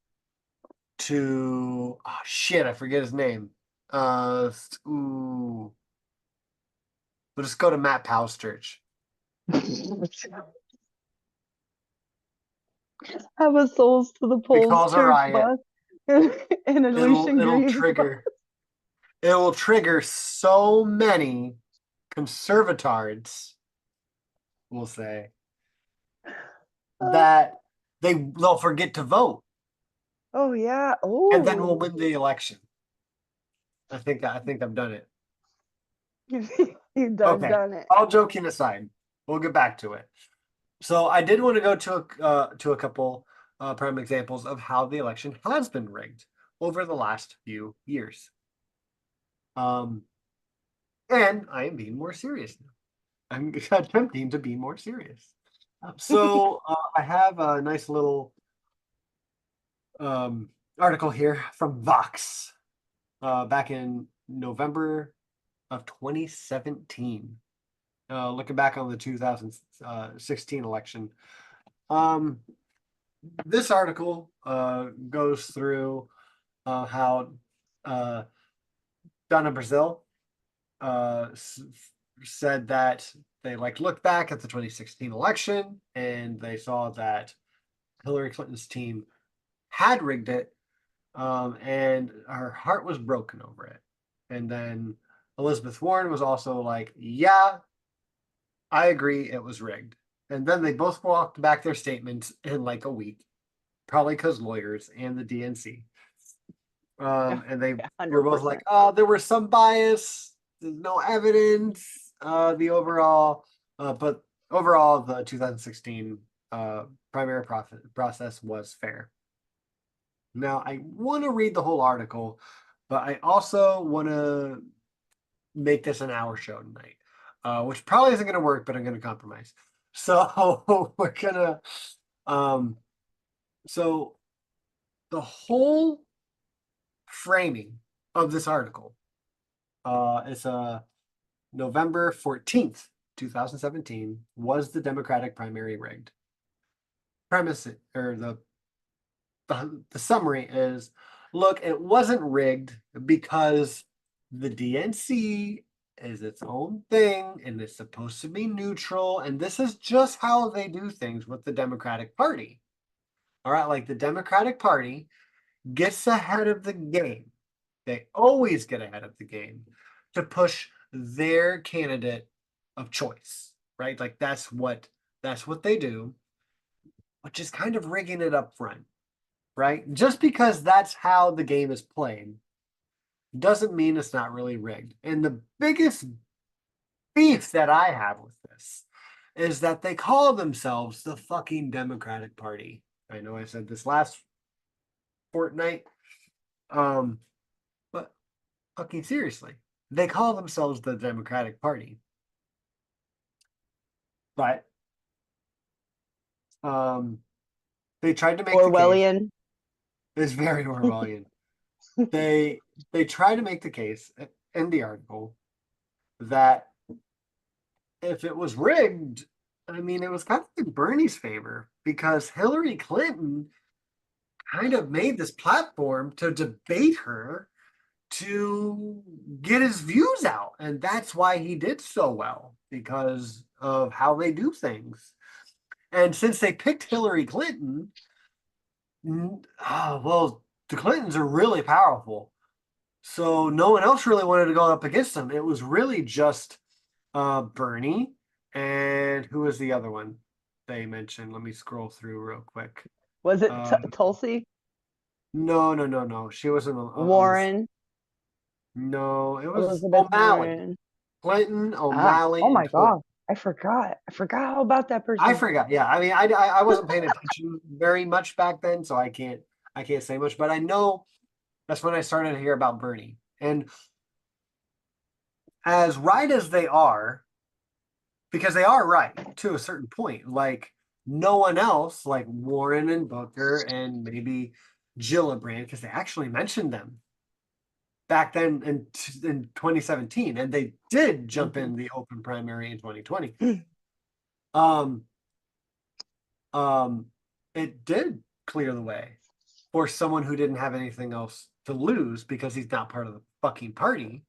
to oh shit, I forget his name. Ooh, we'll just go to Matt Powell's church. Have a Souls to the We Poles cause a church riot. bus and a It'll Lucian it'll Greaves bus. trigger it will trigger so many conservatards, we'll say, that they'll forget to vote, Oh yeah. and then we'll Oh. win the election. I think I've done it. You Okay. done it. All joking aside, we'll get back to it. So I did want to go to a couple prime examples of how the election has been rigged over the last few years. And I am being more serious now. I'm attempting to be more serious. So I have a nice little article here from Vox back in November of 2017. Looking back on the 2016 election. This article goes through how Donna Brazil said that they looked back at the 2016 election and they saw that Hillary Clinton's team had rigged it, and her heart was broken over it. And then Elizabeth Warren was also like, "Yeah, I agree, it was rigged." And then they both walked back their statements in like a week, probably because lawyers and the DNC. And they Yeah, were both like, 100%. "Oh, there was some bias. There's no evidence. The overall, but overall, the 2016 primary process was fair." Now, I want to read the whole article, but I also want to make this an hour show tonight, which probably isn't going to work, but I'm going to compromise. So we're gonna, um, so the whole framing of this article, it's November 14th, 2017, was the Democratic primary rigged? Premise or the summary is, look, it wasn't rigged because the DNC is its own thing and it's supposed to be neutral. And this is just how they do things with the Democratic Party. All right, like the Democratic Party gets ahead of the game. They always get ahead of the game to push their candidate of choice, right? Like that's what they do, which is kind of rigging it up front, right? Just because that's how the game is played doesn't mean it's not really rigged. And the biggest beef that I have with this is that they call themselves the fucking Democratic Party. I know I said this last fortnight, but fucking seriously, they call themselves the Democratic Party. But they tried to make the case. Orwellian. It's very Orwellian. they try to make the case in the article that if it was rigged, I mean, it was kind of in Bernie's favor because Hillary Clinton kind of made this platform to debate her to get his views out. And that's why he did so well, because of how they do things. And since they picked Hillary Clinton, well, the Clintons are really powerful. So no one else really wanted to go up against them. It was really just Bernie and who was the other one they mentioned? Let me scroll through real quick. Was it Tulsi? No. She wasn't Warren? No, it was Elizabeth O'Malley. Warren. Clinton, O'Malley, Oh and my Clinton. God. I forgot all about that I person. forgot. Yeah, I mean, I wasn't paying attention very much back then, so I can't say much. But I know that's when I started to hear about Bernie. And as right as they are, because they are right to a certain point, like no one else, like Warren and Booker and maybe Gillibrand, because they actually mentioned them back then in 2017, and they did jump in the open primary in 2020. Um, it did clear the way for someone who didn't have anything else to lose because he's not part of the fucking party.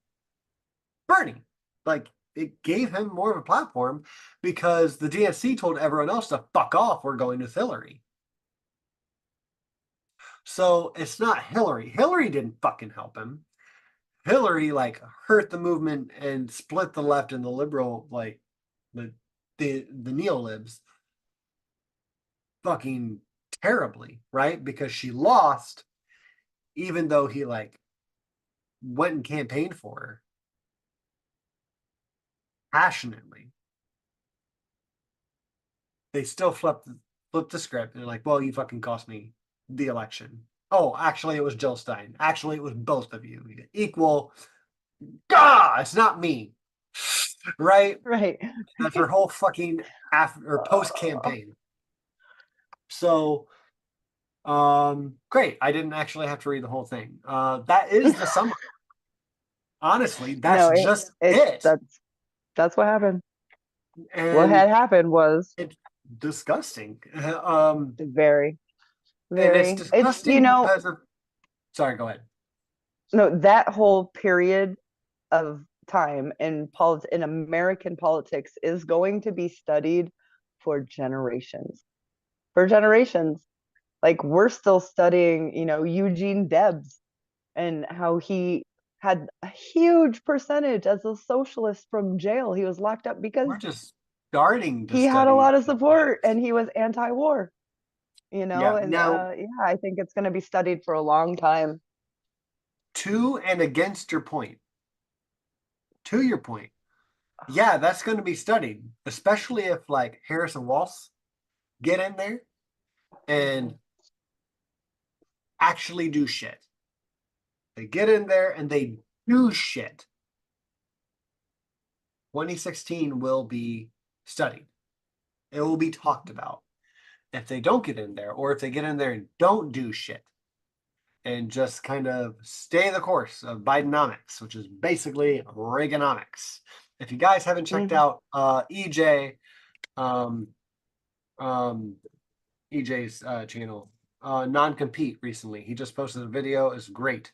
Bernie, like it gave him more of a platform because the DNC told everyone else to fuck off. We're going with Hillary. So it's not Hillary. Hillary didn't fucking help him. Hillary like hurt the movement and split the left and the liberal, like the neolibs fucking terribly, right? Because she lost, even though he like went and campaigned for her passionately. They still flipped the script and they're like, well, you fucking cost me the election. Oh, actually, it was Jill Stein. Actually, it was both of you. Equal. Gah, it's not me. Right? Right. That's her whole fucking after or post campaign. So, great. I didn't actually have to read the whole thing. That is the summary. Honestly, that's No, just it. that's what happened. What And had happened was it's disgusting. very, And it's very, it's, disgusting because of. Sorry, go ahead. no, that whole period of time in American politics is going to be studied for generations. For generations. Like we're still studying, Eugene Debs and how he had a huge percentage as a socialist from jail. He was locked up because We're just starting to he had a study. lot of support and he was anti-war, Yeah. and Now, yeah, I think it's going to be studied for a long time. to and against your point, to your point, yeah, that's going to be studied, especially if like Harris and Walsh get in there and actually do shit. They get in there and they do shit. 2016 will be studied. It will be talked about. If they don't get in there, or if they get in there and don't do shit, and just kind of stay the course of Bidenomics, which is basically Reaganomics. If you guys haven't checked out EJ, um, EJ's channel, Non-Compete recently, he just posted a video. It's great.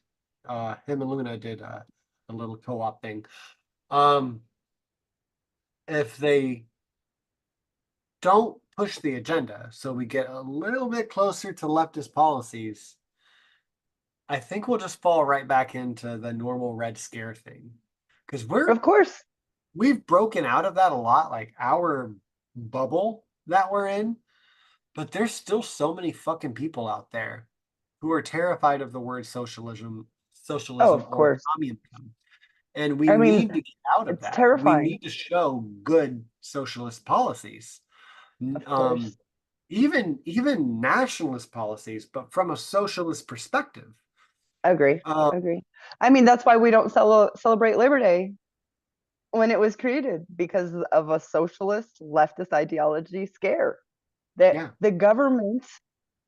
Him and Luna did a little co-op thing. Um, if they don't push the agenda, so we get a little bit closer to leftist policies, I think we'll just fall right back into the normal Red Scare thing. Because Of course. we've broken out of that a lot, like our bubble that we're in, but there's still so many fucking people out there who are terrified of the word Oh, socialism of or course. communism. And we I mean, need to get out of it's that. We terrifying. need to show good socialist policies. Of Um, course. even nationalist policies, but from a socialist perspective. Agree. Um, Agree. I mean, that's why we don't celebrate Labor Day when it was created, because of a socialist leftist ideology scare that yeah. the government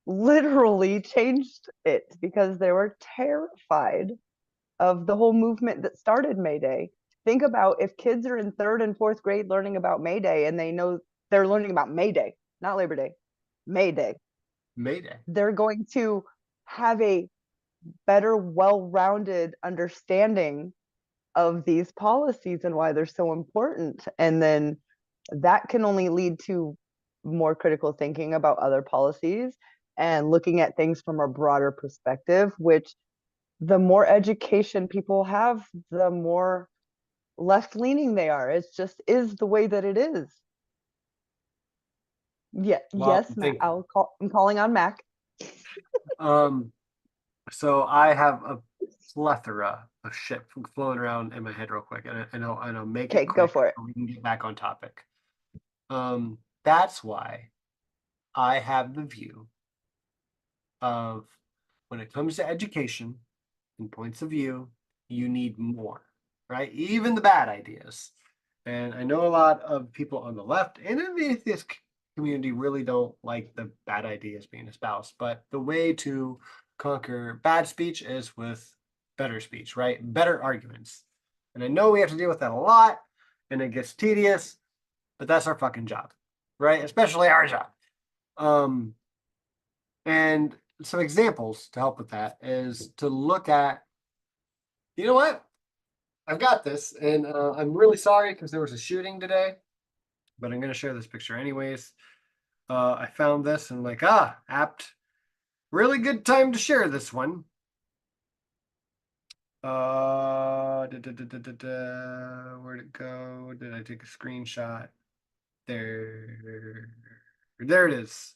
literally changed it because they were terrified of the whole movement that started May Day. Think about if kids are in third and fourth grade learning about May Day and they know they're learning about May Day, not Labor Day, May Day. Mayday. They're going to have a better, well rounded understanding of these policies and why they're so important. And then that can only lead to more critical thinking about other policies and looking at things from a broader perspective, which the more education people have, the more left leaning they are. It just is the way that it is. Yeah, Well, yes, Matt. thank you. I'm calling on Mac. Um, so I have a plethora of shit flowing around in my head real quick, and I'll make it Okay, go quick for it. so we can get back on topic. That's why I have the view of when it comes to education and points of view, you need more, right? Even the bad ideas. And I know a lot of people on the left and in the atheist community really don't like the bad ideas being espoused. But the way to conquer bad speech is with better speech, right? Better arguments. And I know we have to deal with that a lot and it gets tedious, but that's our fucking job, right? Especially our job. Um, and some examples to help with that is to look at, you know what? I've got this, and I'm really sorry because there was a shooting today, but I'm going to share this picture anyways. I found this and like, apt. Really good time to share this one. Where'd it go? Did I take a screenshot? There, there it is.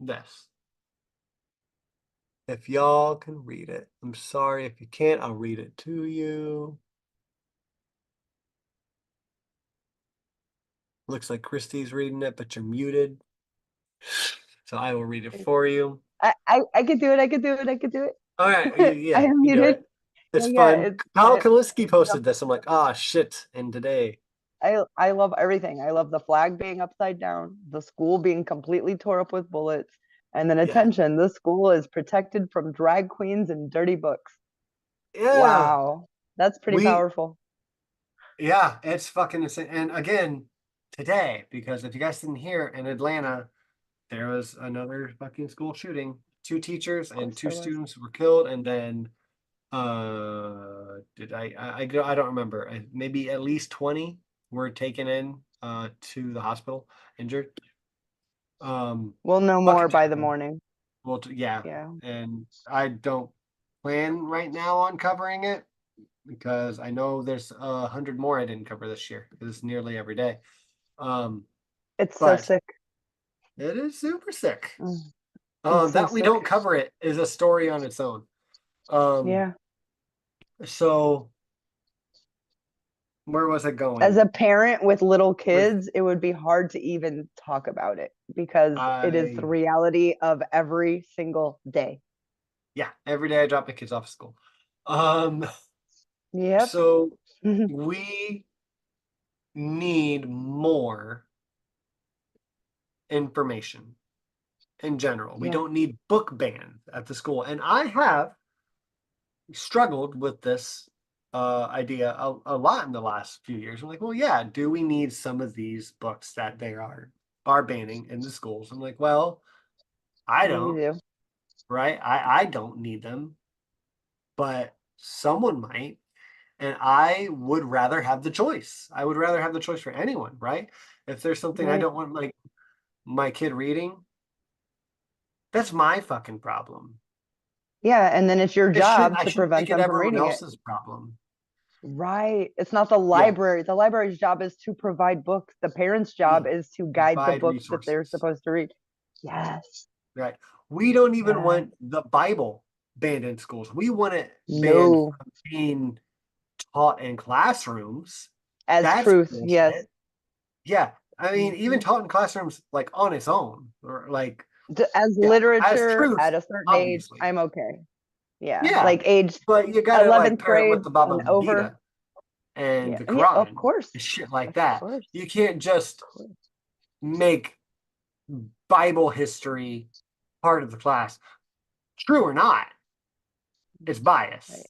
This. If y'all can read it, I'm sorry if you can't. I'll read it to you. Looks like Christy's reading it, but you're muted. So I will read it for you. I could do it. I could do it. I could do All right, it. I yeah, am you do muted. it. Yeah, It's yeah. fun. It's Kyle it, Kaliski the posted this. I'm like, shit. And today, I love everything. I love the flag being upside down, the school being completely tore up with bullets, and then yeah, attention, the school is protected from drag queens and dirty books. yeah, Wow. That's pretty we, powerful. yeah, it's fucking insane. And again, today, because if you guys didn't hear, in Atlanta, there was another fucking school shooting. Two teachers Of and course two there was. students were killed, and then did I don't remember. Maybe at least 20 were taken in to the hospital injured. We'll know more Fucking by the terrible. morning. Well, yeah, Yeah. and I don't plan right now on covering it because I know there's 100 more I didn't cover this year because it's nearly every day. Um, It's so but sick. it is super sick. Mm, it's so That we sick. don't cover it is a story on its own. Um, Yeah. so where was it As a going parent with little with kids, it would be hard to even talk about it because it is the I? reality of every single day. Yeah, every day I drop my kids off at school. Um, Yep. so we need more information in general. We Yeah. don't need book bans at the school. And I have struggled with this idea a lot in the last few years. I'm like, well, yeah, do we need some of these books that they are banning in the schools? I'm like, well, I Yeah, you don't, do. right? I don't need them, but someone might. And I would rather have the choice. I would rather have the choice for anyone, right? If there's something I Right. don't want like my kid reading, that's my fucking problem. Yeah, and then it's your It should job I to shouldn't prevent make it them from everyone reading it. else's problem. Right. It's not the Yeah, library. The library's job is to provide books. The parents' yeah. job is to guide the Provide books that they're resources. supposed to read. Yes. Right. We don't even Yeah. want the Bible banned in schools. We want it banned No. from being taught in classrooms. As That's truth. Yes. bullshit. Yeah. I mean, even Mhm. taught in classrooms like on its own or like, As yeah, as literature truth, at a certain age, obviously. I'm okay. Yeah. Yeah. Like age But you gotta like 11th pair it with grade the and Bhagavad over. Gita and Yeah. the And yeah, of Quran course. and shit like Of that. course. You can't just Of course. make Bible history part of the class. True or not, it's Right. bias.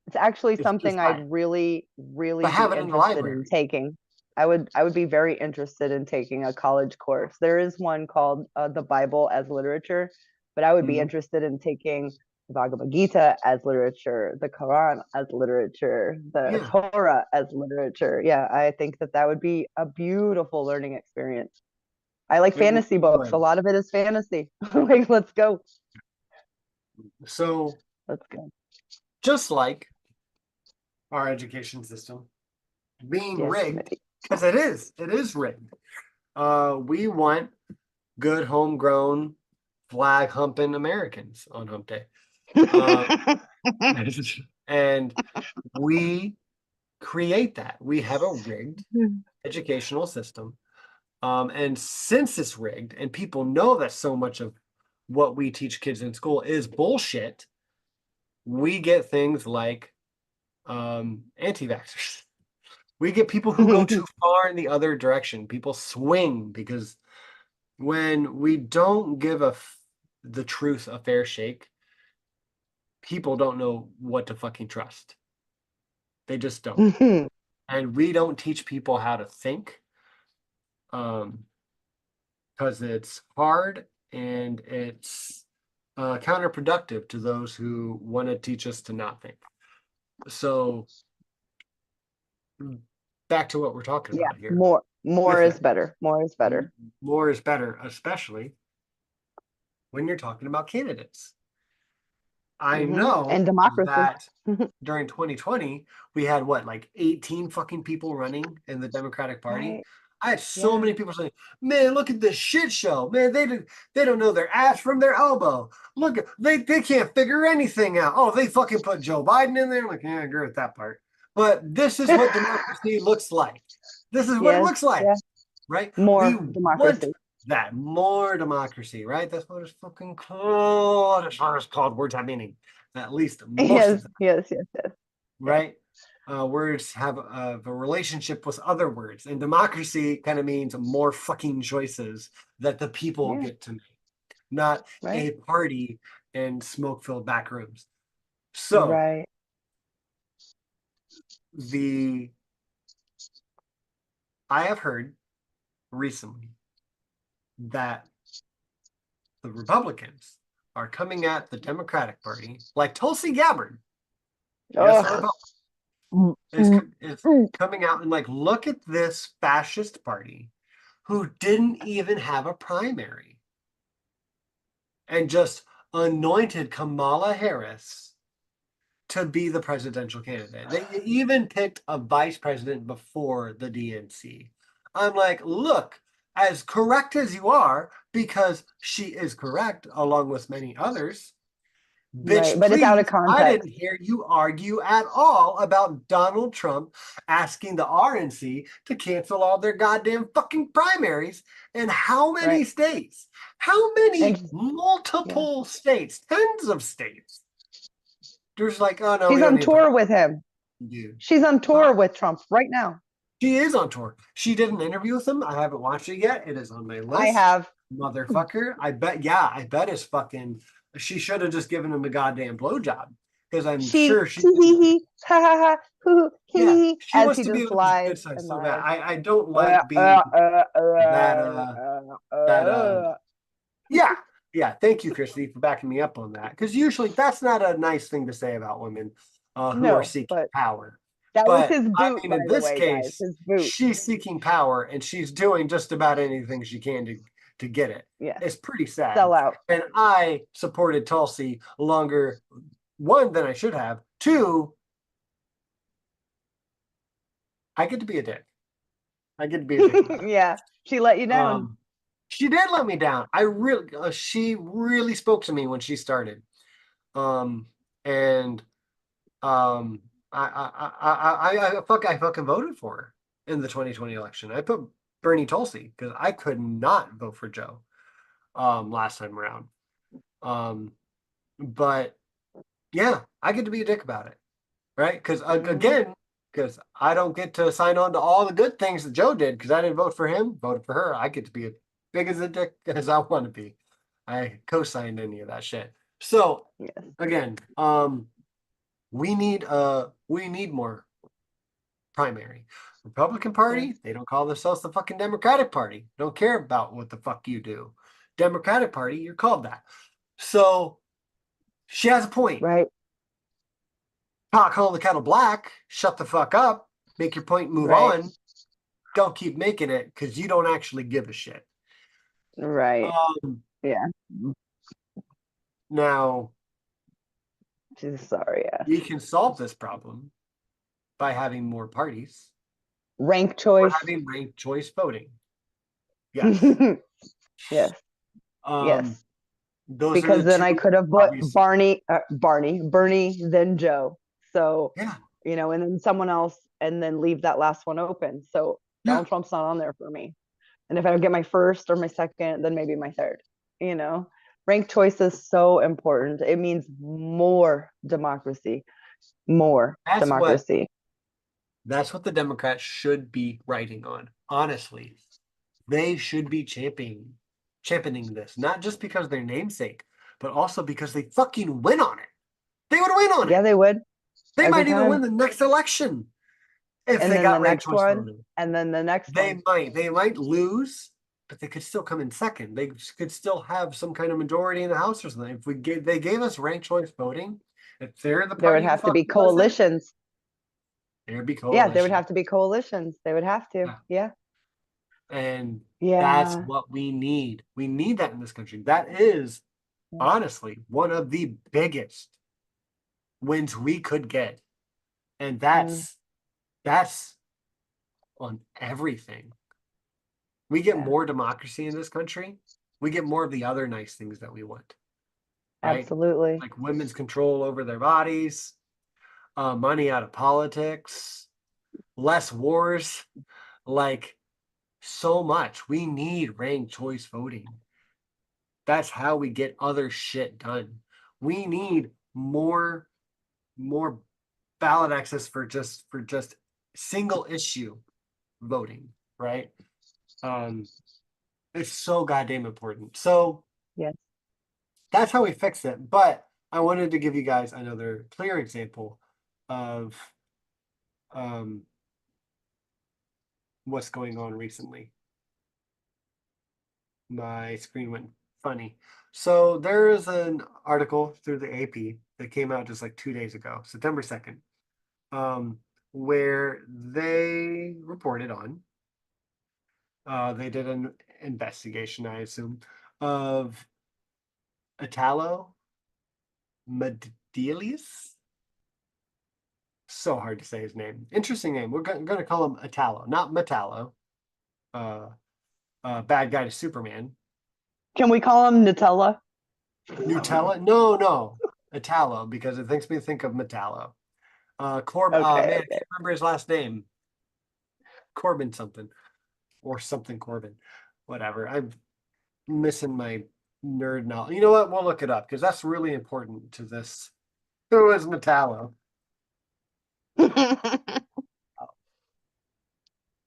It's actually It's just something I'd bias. really, But really be have it in the interested in library. taking. I would be very interested in taking a college course. There is one called the Bible as literature, but I would be Mhm. interested in taking the Bhagavad Gita as literature, the Quran as literature, the Yeah. Torah as literature. Yeah, I think that that would be a beautiful learning experience. I like It fantasy really books. A would. lot of it is fantasy. Like, let's go. So Let's go. just like our education system being Yes, rigged, because it is rigged. We want good homegrown flag humping Americans on hump day. Um, and we create that. We have a rigged educational system. And since it's rigged and people know that so much of what we teach kids in school is bullshit, we get things like anti-vaxxers. We get people who go too far in the other direction. People swing because when we don't give the truth a fair shake, people don't know what to fucking trust. They just don't. And we don't teach people how to think because it's hard and it's counterproductive to those who want to teach us to not think. So back to what we're talking Yeah, about here. more With is that, better. More is better. more is better, especially when you're talking about candidates. I And know democracy. that during 2020, we had what, like 18 fucking people running in the Democratic Party. Right. I had so Yeah. many people saying, "Man, look at this shit show. Man, they don't know their ass from their elbow. Look, they can't figure anything out. Oh, they fucking put Joe Biden in there. I'm like, yeah, I agree with that part. But this is what democracy looks like. This is what it Yes. looks like, Yeah. right? We More want democracy. that more democracy, right? That's what it's fucking called. As far as called words have meaning, at least most of Yes. them, Yes. Yes. Yes. Yes. right? Words have a relationship with other words, and democracy kind of means more fucking choices that the people Yeah. get to make, not Right. a party and smoke-filled back rooms. So Right. the I have heard recently that the Republicans are coming at the Democratic Party like Tulsi Gabbard. Yes, a Ugh. Republican Mm, is, mm, is mm. coming out and like, look at this fascist party who didn't even have a primary and just anointed Kamala Harris to be the presidential candidate. They even picked a vice president before the DNC. I'm like, look, as correct as you are, because she is correct along with many others. Right. Bitch, But it's out of please. I context. didn't hear you argue at all about Donald Trump asking the RNC to cancel all their goddamn fucking primaries in how many Right. states? How many? And yeah. Multiple states, tens of states. There's like, oh no, we She's don't on need to tour with him. do. She's on Huh? tour with Trump right now. She is on tour. She did an interview with him. I haven't watched it yet. It is on my I list. have. Motherfucker. I bet, yeah, I bet it's fucking. She should have just given him a goddamn blowjob because I'm She sure she hee hee didn't. hee ha ha ha hoo Yeah, hee she as wants he to be just on the lies good side and so bad. lies. I don't Uh, like being uh, uh, that uh, that uh. yeah. Yeah, thank you, Christy, for backing me up on that. Because usually that's not a nice thing to say about women who are No, seeking but power. That was But his I boot, mean, by in the this way, guys. case, His boot. she's seeking power and she's doing just about anything she can to get it. Yeah. It's pretty sad. Sell out. And I supported Tulsi longer, one, than I should have. Two, I get to be a dick. I get to be a dick about it. Yeah. She let you down. She did let me down. She really spoke to me when she started. And um, I fucking voted for her in the 2020 election. I put Bernie Tulsi because I could not vote for Joe last time around. But yeah, I get to be a dick about it, right? Because again, because I don't get to sign on to all the good things that Joe did because I didn't vote for him, voted for her. I get to be as big as a dick as I want to be. I co-signed any of that shit. So Yes. again, we need more primary. Republican Party, they don't call themselves the fucking Democratic Party. Don't care about what the fuck you do. Democratic Party, you're called that. So she has a point. Right. Pot calling the kettle black, shut the fuck up, make your point, move Right. on. Don't keep making it because you don't actually give a shit. Right. Yeah. Now, She's sorry. Yeah. we can solve this problem by having more parties. Rank Or choice. having ranked choice voting. Yes. Yes. Yes. Those are Because the then two I could have put obvious. Bernie, then Joe. So, Yeah. and then someone else, and then leave that last one open. So Yeah. Donald Trump's not on there for me. And if I don't get my first or my second, then maybe my third. Ranked choice is so important. It means more democracy. That's what the Democrats should be writing on. Honestly, they should be championing this, not just because of their namesake, but also because they fucking win on it. They would win on it. Yeah, they would. They Every might even time. win the next election if And they then got the ranked next choice one, voting. and then the next They one. They might lose, but they could still come in second. They could still have some kind of majority in the House or something. If they gave us ranked choice voting, if they're the There would party who have to be fucking does it, coalitions. there'd be Yeah, coalitions. there would have to be coalitions. They would have to. Yeah. And that's Yeah. what we need. We need that in this country. That is honestly one of the biggest wins we could get. And that's on everything. We get more democracy in this country. We get more of the other nice things that we want. Right? Absolutely. Like women's control over their bodies, money out of politics, less wars, like so much. We need ranked choice voting. That's how we get other shit done. We need more ballot access for just single issue voting, right? It's so goddamn important. So yes, that's how we fix it. But I wanted to give you guys another clear example of what's going on recently. My screen went funny. So there is an article through the AP that came out just like 2 days ago, September 2nd, where they reported on, they did an investigation, I assume, of Italo Medelius. So hard to say his name. Interesting name. We're going to call him Italo, not Metallo. Bad guy to Superman. Can we call him Nutella? Nutella? No. Italo, because it makes me think of Metallo. Corbin. Okay, Man, I okay. can't remember his last name. Corbin something. Or something Corbin. Whatever. I'm missing my nerd knowledge. You know what? We'll look it up because that's really important to this. Who is Metallo?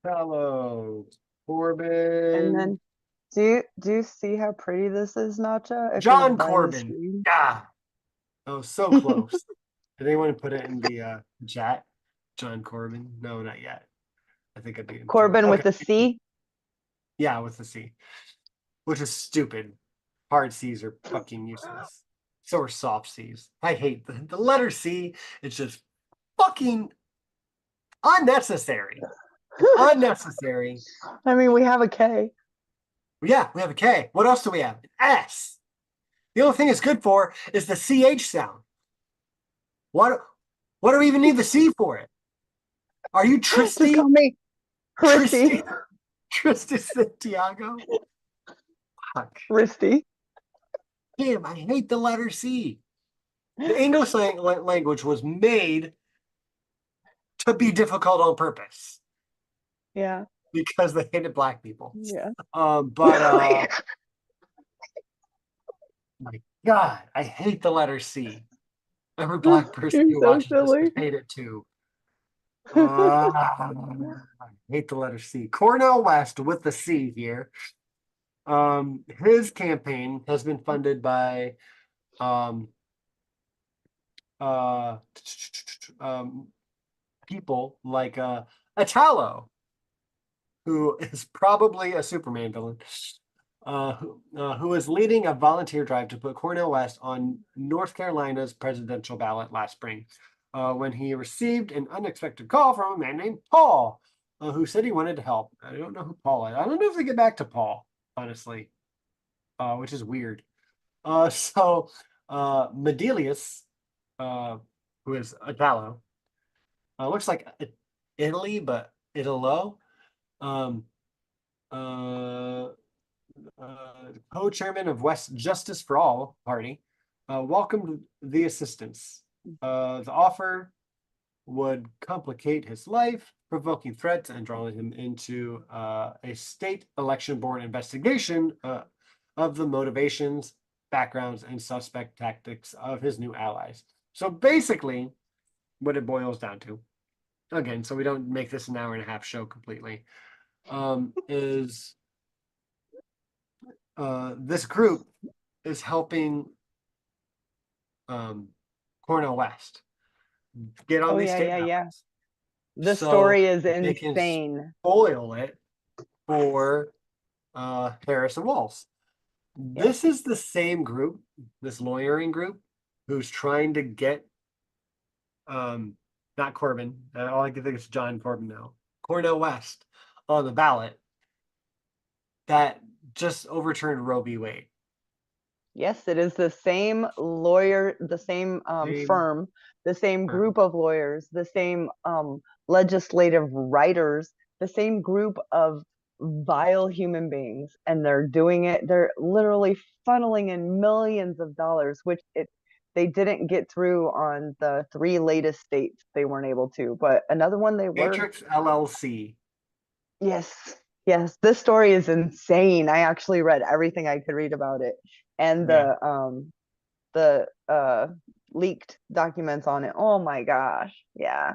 Metallo. Corbin. And then do you see how pretty this is, Nacha? John Corbin. Yeah. Oh, so close. Did anyone put it in the chat? John Corbin? No, not yet. I think I'd be in Corbin with the C? Yeah, with the C. Which is stupid. Hard C's are fucking useless. So are soft C's. I hate the letter C. It's just fucking Unnecessary. Unnecessary. I mean, we have a K. Yeah, we have a K. What else do we have? An S. The only thing it's good for is the CH sound. What do we even need the C for it? Are you Just Tristy? call me Christy. Tristy Santiago? Fuck. Christy. Damn, I hate the letter C. The English language was made to be difficult on purpose Yeah. because they hated black people. Yeah. My God, I hate the letter C. Every black person You're who so watches this silly. would hate it too. I hate the letter C. Cornel West with the C here. His campaign has been funded by uh, people like Italo, who is probably a Superman villain, who is leading a volunteer drive to put Cornel West on North Carolina's presidential ballot last spring, when he received an unexpected call from a man named Paul, who said he wanted to help. I don't know who Paul is. I don't know if they get back to Paul, honestly, which is weird. Medelius, who is Italo, looks like Italy, but Italo. Um, uh, Co-chairman of West Justice for All Party, welcomed the assistance. The offer would complicate his life, provoking threats and drawing him into a state election board investigation of the motivations, backgrounds, and suspect tactics of his new allies. So basically, what it boils down to, again, so we don't make this an hour and a half show completely, is this group is helping Cornel West get on Oh, these yeah, state yeah, yeah. ballots The so story is they can insane. spoil it for Harris and Walz. Yeah. This is the same group, this lawyering group, who's trying to get not Corbin. All I can think is John Corbin now. Cornel West on the ballot that just overturned Roe v. Wade. Yes, it is the same lawyer, the same firm, the same group of lawyers, the same legislative writers, the same group of vile human beings, and they're doing it. They're literally funneling in millions of dollars, which they didn't get through on the 3 latest states. They weren't able to, but another one they were. Matrix LLC. Yes, yes. This story is insane. I actually read everything I could read about it, and the leaked documents on it. Oh my gosh, yeah.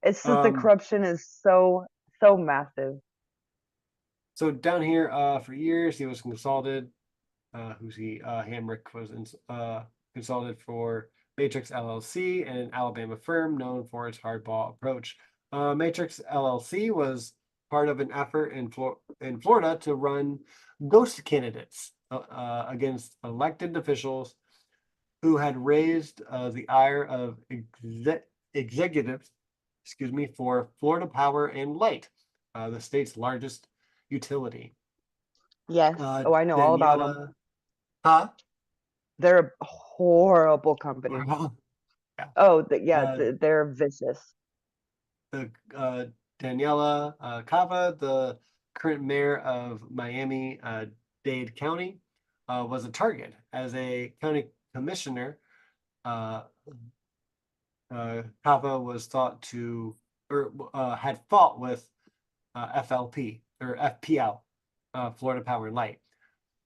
It's just the corruption is so massive. So down here, for years he was consulted. Who's he? Hamrick was consulted for Matrix LLC, an Alabama firm known for its hardball approach. Matrix LLC was part of an effort in Florida to run ghost candidates against elected officials who had raised the ire of executives, for Florida Power and Light, the state's largest utility. Yes. Oh, I know all about them. Huh? They're a horrible company. Yeah. Oh, they're vicious. Daniela Cava, the current mayor of Miami-Dade County, was a target. As a county commissioner, Cava was thought to, or had fought with FLP or FPL, Florida Power and Light.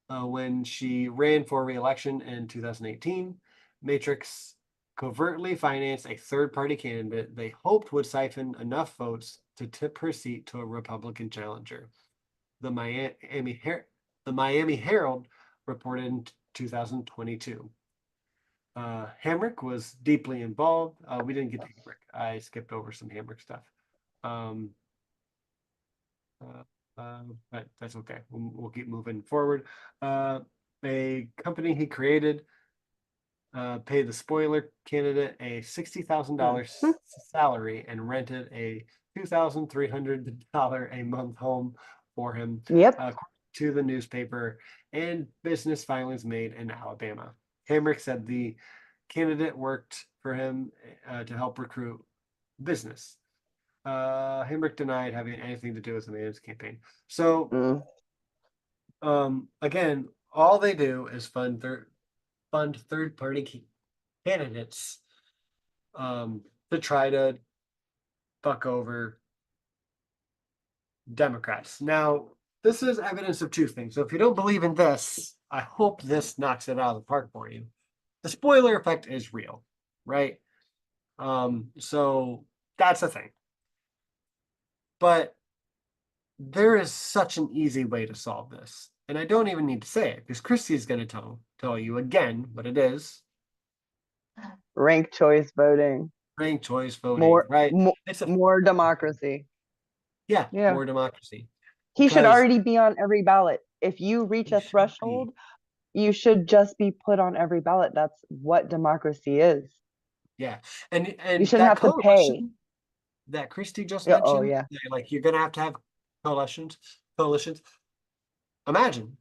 When she ran for re-election in 2018, Matrix covertly financed a third-party candidate they hoped would siphon enough votes to tip her seat to a Republican challenger. The Miami Herald reported in 2022. Hamrick was deeply involved. We didn't get to Hamrick. I skipped over some Hamrick stuff. But that's okay. We'll keep moving forward. A company he created paid the spoiler candidate a $60,000 salary and rented a $2,300 a month home for him, Yep. to the newspaper, and business filings made in Alabama. Hamrick said the candidate worked for him to help recruit business. Hamrick denied having anything to do with the man's campaign. So, again, all they do is fund third-party candidates to try to fuck over Democrats. Now, this is evidence of two things. So if you don't believe in this, I hope this knocks it out of the park for you. The spoiler effect is real, right? So that's the thing. But there is such an easy way to solve this. And I don't even need to say it because Christy is going to tell you again what it is. Ranked choice voting. Ranked choice voting, right? It's more democracy. Yeah, more democracy. He should already be on every ballot. If you reach a threshold, you should just be put on every ballot. That's what democracy is. Yeah, and you shouldn't have to pay. That Christy just mentioned. Oh yeah, like you're gonna have coalitions. Imagine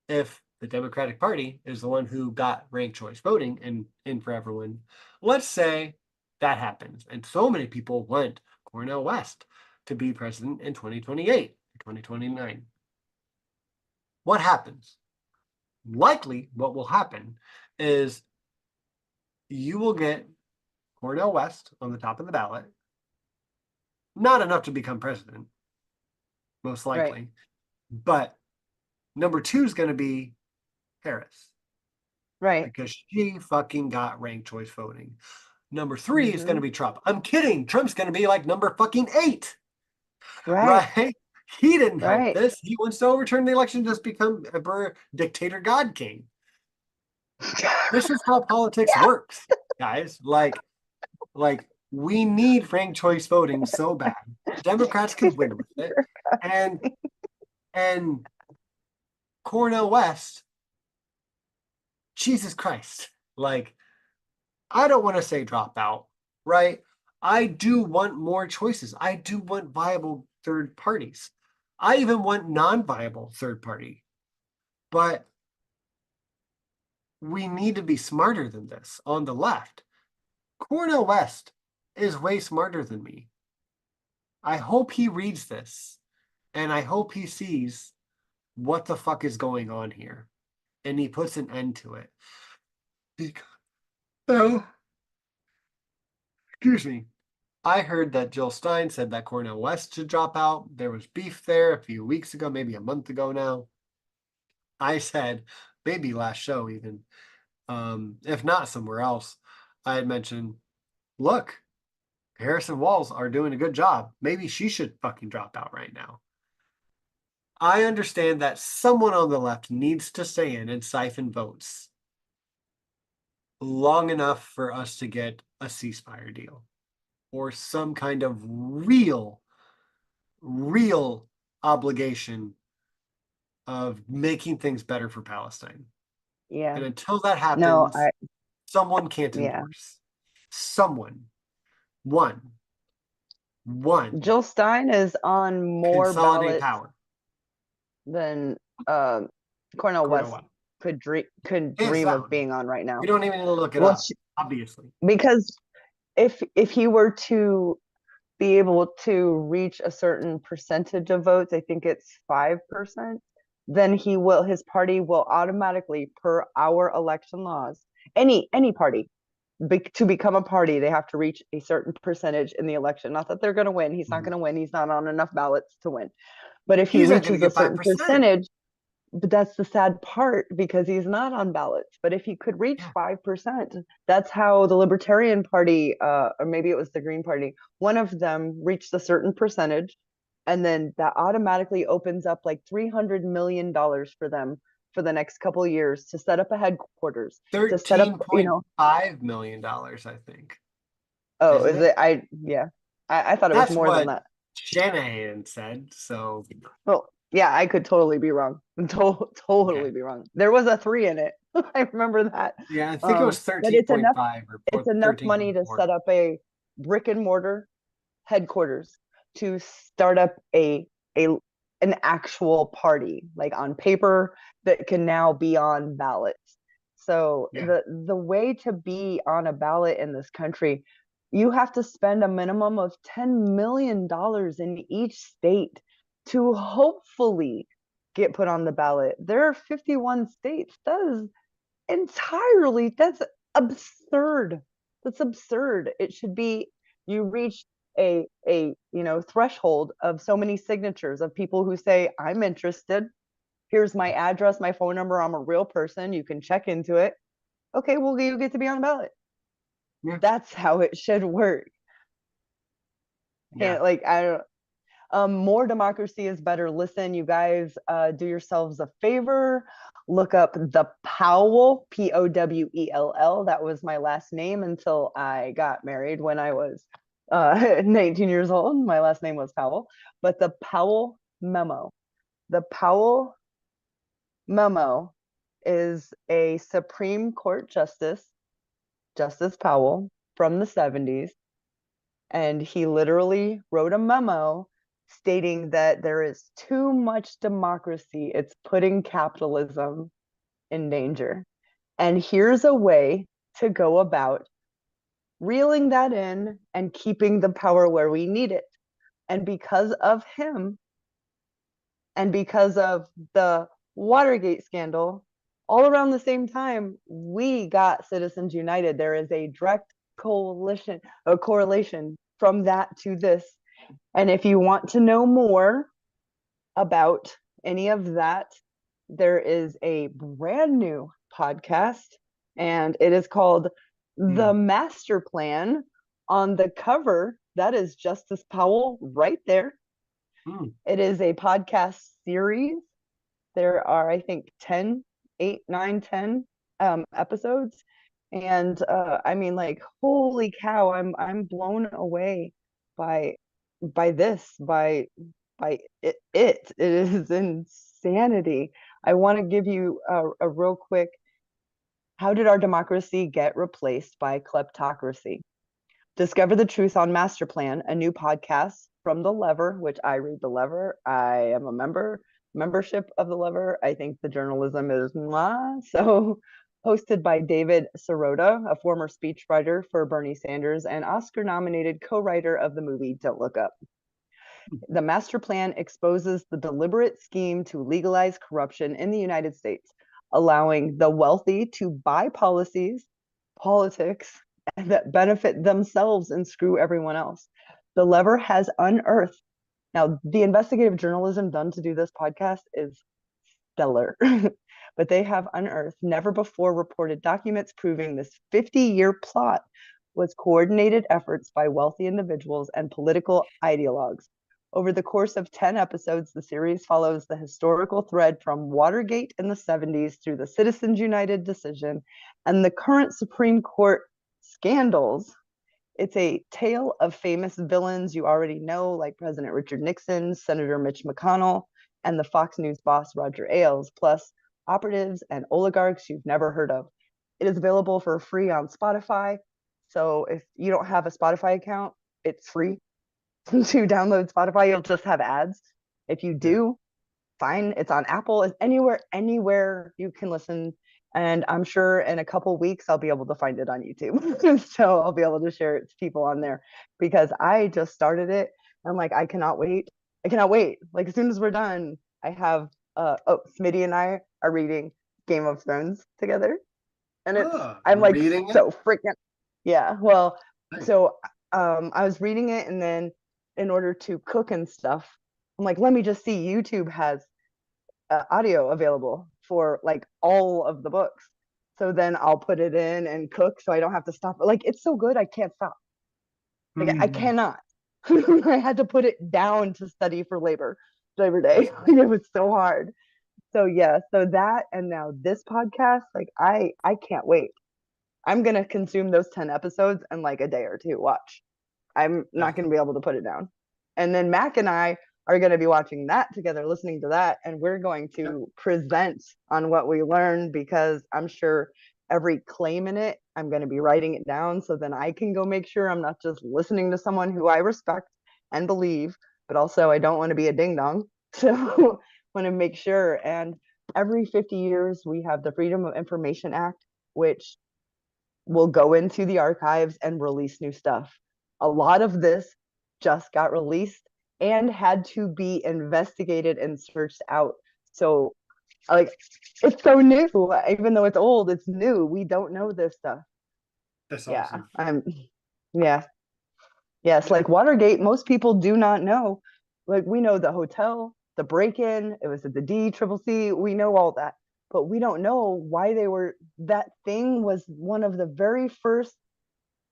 if the Democratic Party is the one who got ranked choice voting and in for everyone. Let's say that happens, and so many people want Cornel West to be president in 2028 or 2029. What happens? Likely, what will happen is you will get Cornel West on the top of the ballot. Not enough to become president, most likely. Right. But number 2 is going to be Harris. Right. Because she fucking got ranked choice voting. Number 3 is going to be Trump. I'm kidding. Trump's going to be like number fucking 8. Right? He didn't help this. He wants to overturn the election, just become a dictator god king. This is how politics works, guys. Like we need ranked choice voting so bad. Democrats can win with it. And Cornel West, Jesus Christ. Like, I don't want to say drop out, right? I do want more choices. I do want viable third parties. I even want non-viable third party. But we need to be smarter than this on the left. Cornel West is way smarter than me. I hope he reads this, and I hope he sees what the fuck is going on here, and he puts an end to it. Excuse me. I heard that Jill Stein said that Cornel West should drop out. There was beef there a few weeks ago, maybe a month ago now. I said, maybe last show even, if not somewhere else, I had mentioned, look, Harrison Walls are doing a good job. Maybe she should fucking drop out right now. I understand that someone on the left needs to stay in and siphon votes long enough for us to get a ceasefire deal or some kind of real obligation of making things better for Palestine. Yeah. And until that happens, someone can't enforce. Someone. One. Jill Stein is on more ballots power than Cornel West could dream of being on right now. You don't even need to look it up, obviously. Because if he were to be able to reach a certain percentage of votes, I think it's 5%, then his party will automatically, per our election laws, any party, to become a party, they have to reach a certain percentage in the election. Not that they're going to win. He's not going to win. He's not on enough ballots to win. But if he reaches a certain percentage, but that's the sad part, because he's not on ballots. But if he could reach 5%, that's how the Libertarian Party, or maybe it was the Green Party, one of them reached a certain percentage, and then that automatically opens up like $300 million for them for the next couple of years to set up a headquarters. $13.5 million, I think. Oh, is it? I thought it was more than that. Shanahan said so. Well, yeah, I could totally be wrong. Totally be wrong. There was a 3 in it. I remember that. Yeah, I think it was 13.5 or 13. It's enough money to set up a brick and mortar headquarters to start up an actual party, like on paper, that can now be on ballots. So Yeah. the way to be on a ballot in this country, you have to spend a minimum of $10 million in each state to hopefully get put on the ballot. There are 51 states. That's absurd. That's absurd. It should be, you reach a threshold of so many signatures of people who say, I'm interested. Here's my address, my phone number. I'm a real person. You can check into it. Okay, well, you get to be on the ballot. Yeah. That's how it should work. Yeah. Like, I don't. More democracy is better. Listen, you guys, do yourselves a favor. Look up the Powell, Powell. That was my last name until I got married when I was 19 years old. My last name was Powell. But the Powell memo. The Powell memo is a Supreme Court justice, Justice Powell, from the 70s. And he literally wrote a memo stating that there is too much democracy. It's putting capitalism in danger. And here's a way to go about reeling that in and keeping the power where we need it. And because of him, and because of the Watergate scandal, all around the same time, we got Citizens United. There is a direct correlation from that to this. And if you want to know more about any of that, there is a brand new podcast, and it is called The Master Plan. On the cover, that is Justice Powell right there. It is a podcast series. There are, I think, 10, 8, 9, 10 episodes. And I mean, like, holy cow, I'm blown away by this, by it. It is insanity. I want to give you a real quick, how did our democracy get replaced by kleptocracy? Discover the Truth on Master Plan, a new podcast from The Lever, which I read The Lever. I am a membership of The Lever. I think the journalism is mwah. So hosted by David Sirota, a former speechwriter for Bernie Sanders and Oscar-nominated co-writer of the movie Don't Look Up. The Master Plan exposes the deliberate scheme to legalize corruption in the United States, allowing the wealthy to buy politics that benefit themselves and screw everyone else. The Lever has unearthed. Now, the investigative journalism done to do this podcast is stellar, but they have unearthed never before reported documents proving this 50-year plot was coordinated efforts by wealthy individuals and political ideologues. Over the course of 10 episodes, the series follows the historical thread from Watergate in the 70s through the Citizens United decision and the current Supreme Court scandals. It's a tale of famous villains you already know, like President Richard Nixon, Senator Mitch McConnell, and the Fox News boss Roger Ailes, plus operatives and oligarchs you've never heard of. It is available for free on Spotify. So if you don't have a Spotify account, it's free to download Spotify. You'll just have ads. If you do, fine. It's on Apple. It's anywhere you can listen. And I'm sure in a couple weeks I'll be able to find it on YouTube. So I'll be able to share it to people on there, because I just started it. I'm like, I cannot wait. Like, as soon as we're done, I have Smitty and I are reading Game of Thrones together. And I'm like, reading so freaking, yeah. Well, Nice. so I was reading it, and then in order to cook and stuff, I'm like, let me just see. YouTube has audio available for like all of the books. So then I'll put it in and cook, so I don't have to stop. Like, it's so good, I can't stop. Like, I cannot. I had to put it down to study for Labor Day. It was so hard. So yeah, so that, and now this podcast, like, I can't wait. I'm gonna consume those 10 episodes in like a day or two. Watch. I'm not gonna be able to put it down. And then Mac and I are going to be watching that together, listening to that, and we're going to present on what we learned, because I'm sure every claim in it, I'm going to be writing it down so then I can go make sure I'm not just listening to someone who I respect and believe, but also I don't want to be a ding dong. So want to make sure. And every 50 years, we have the Freedom of Information Act, which will go into the archives and release new stuff. A lot of this just got released and had to be investigated and searched out. So like, it's so new. Even though it's old, it's new. We don't know this stuff. That's Yeah. awesome. Yeah. Yes, like Watergate, most people do not know. Like, we know the hotel, the break-in, it was at the DCCC, we know all that. But we don't know why that thing was one of the very first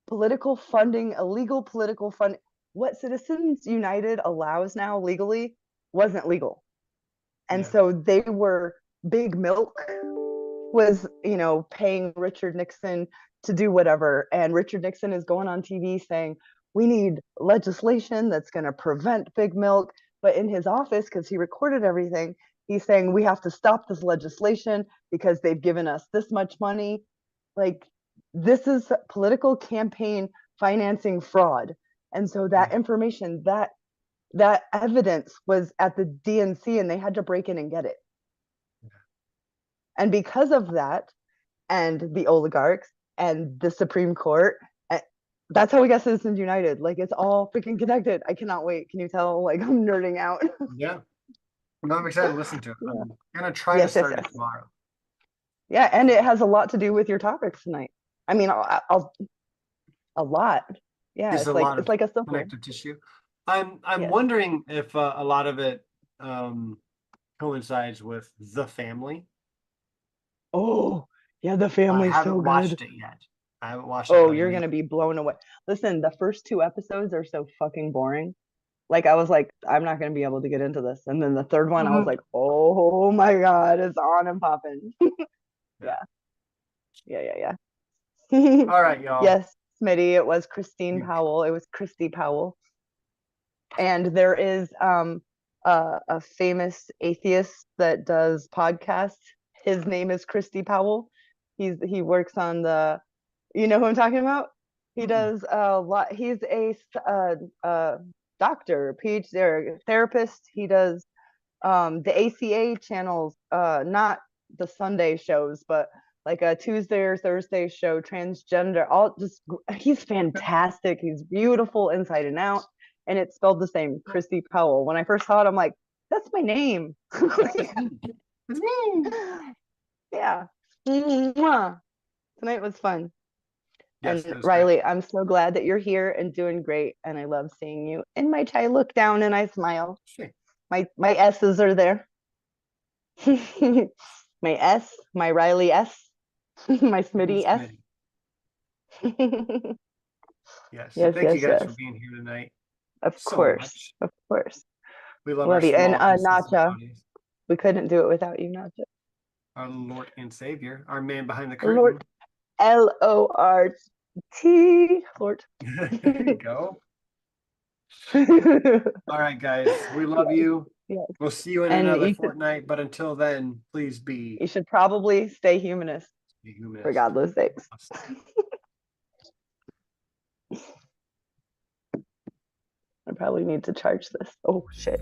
political funding, illegal political fund. What Citizens United allows now legally wasn't legal. And so they were, Big Milk was, paying Richard Nixon to do whatever. And Richard Nixon is going on TV saying, we need legislation that's going to prevent Big Milk. But in his office, because he recorded everything, he's saying, we have to stop this legislation because they've given us this much money. Like, this is political campaign financing fraud. And so that information, that evidence was at the DNC, and they had to break in and get it. And because of that, and the oligarchs and the Supreme Court, that's how we got Citizens United. Like, it's all freaking connected. I cannot wait. Can you tell? Like, I'm nerding out. Yeah. No, I'm excited to listen to it. Yeah. I'm gonna try to start it tomorrow. Yeah, and it has a lot to do with your topics tonight. I mean, I'll a lot. Yeah, There's it's a like lot of it's like a simple connective tissue. I'm Yes. wondering if a lot of it coincides with The Family. Oh, yeah, the I family's so haven't good. watched it yet. I haven't watched it. Oh, But you're gonna be blown away. Listen, the first 2 episodes are so fucking boring. Like, I was like, I'm not gonna be able to get into this. And then the third one, I was like, oh my God, it's on and popping. Yeah. Yeah. All right, y'all. Yes, Smitty, it was Christine Powell. It was Christy Powell. And there is a famous atheist that does podcasts. His name is Christy Powell. He works on you know who I'm talking about? He does a lot. He's a doctor, PhD, or therapist. He does the ACA channels, not the Sunday shows, but like a Tuesday or Thursday show, transgender. He's fantastic. He's beautiful inside and out, and it's spelled the same, Christy Powell. When I first saw it, I'm like, that's my name. Yeah. Mwah. Tonight was fun. Yes, And Riley, I'm so glad that you're here and doing great. And I love seeing you. And my I look down and I smile. Sure. My S's are there. My S, my Riley S, my Smitty S. Yes. Yes, Thank yes, you guys yes. for being here tonight. Of so course. Much. Of course. We love our you. small, And consistent Nacha. audience. We couldn't do it without you, Nacha. Our Lord and Savior, our man behind the curtain. Lord, LORT. Lord. There you go. All right, guys. We love you. Yes. We'll see you in another fortnight. But until then, please be. You should probably stay humanist. For godless sakes. I probably need to charge this. Oh, shit.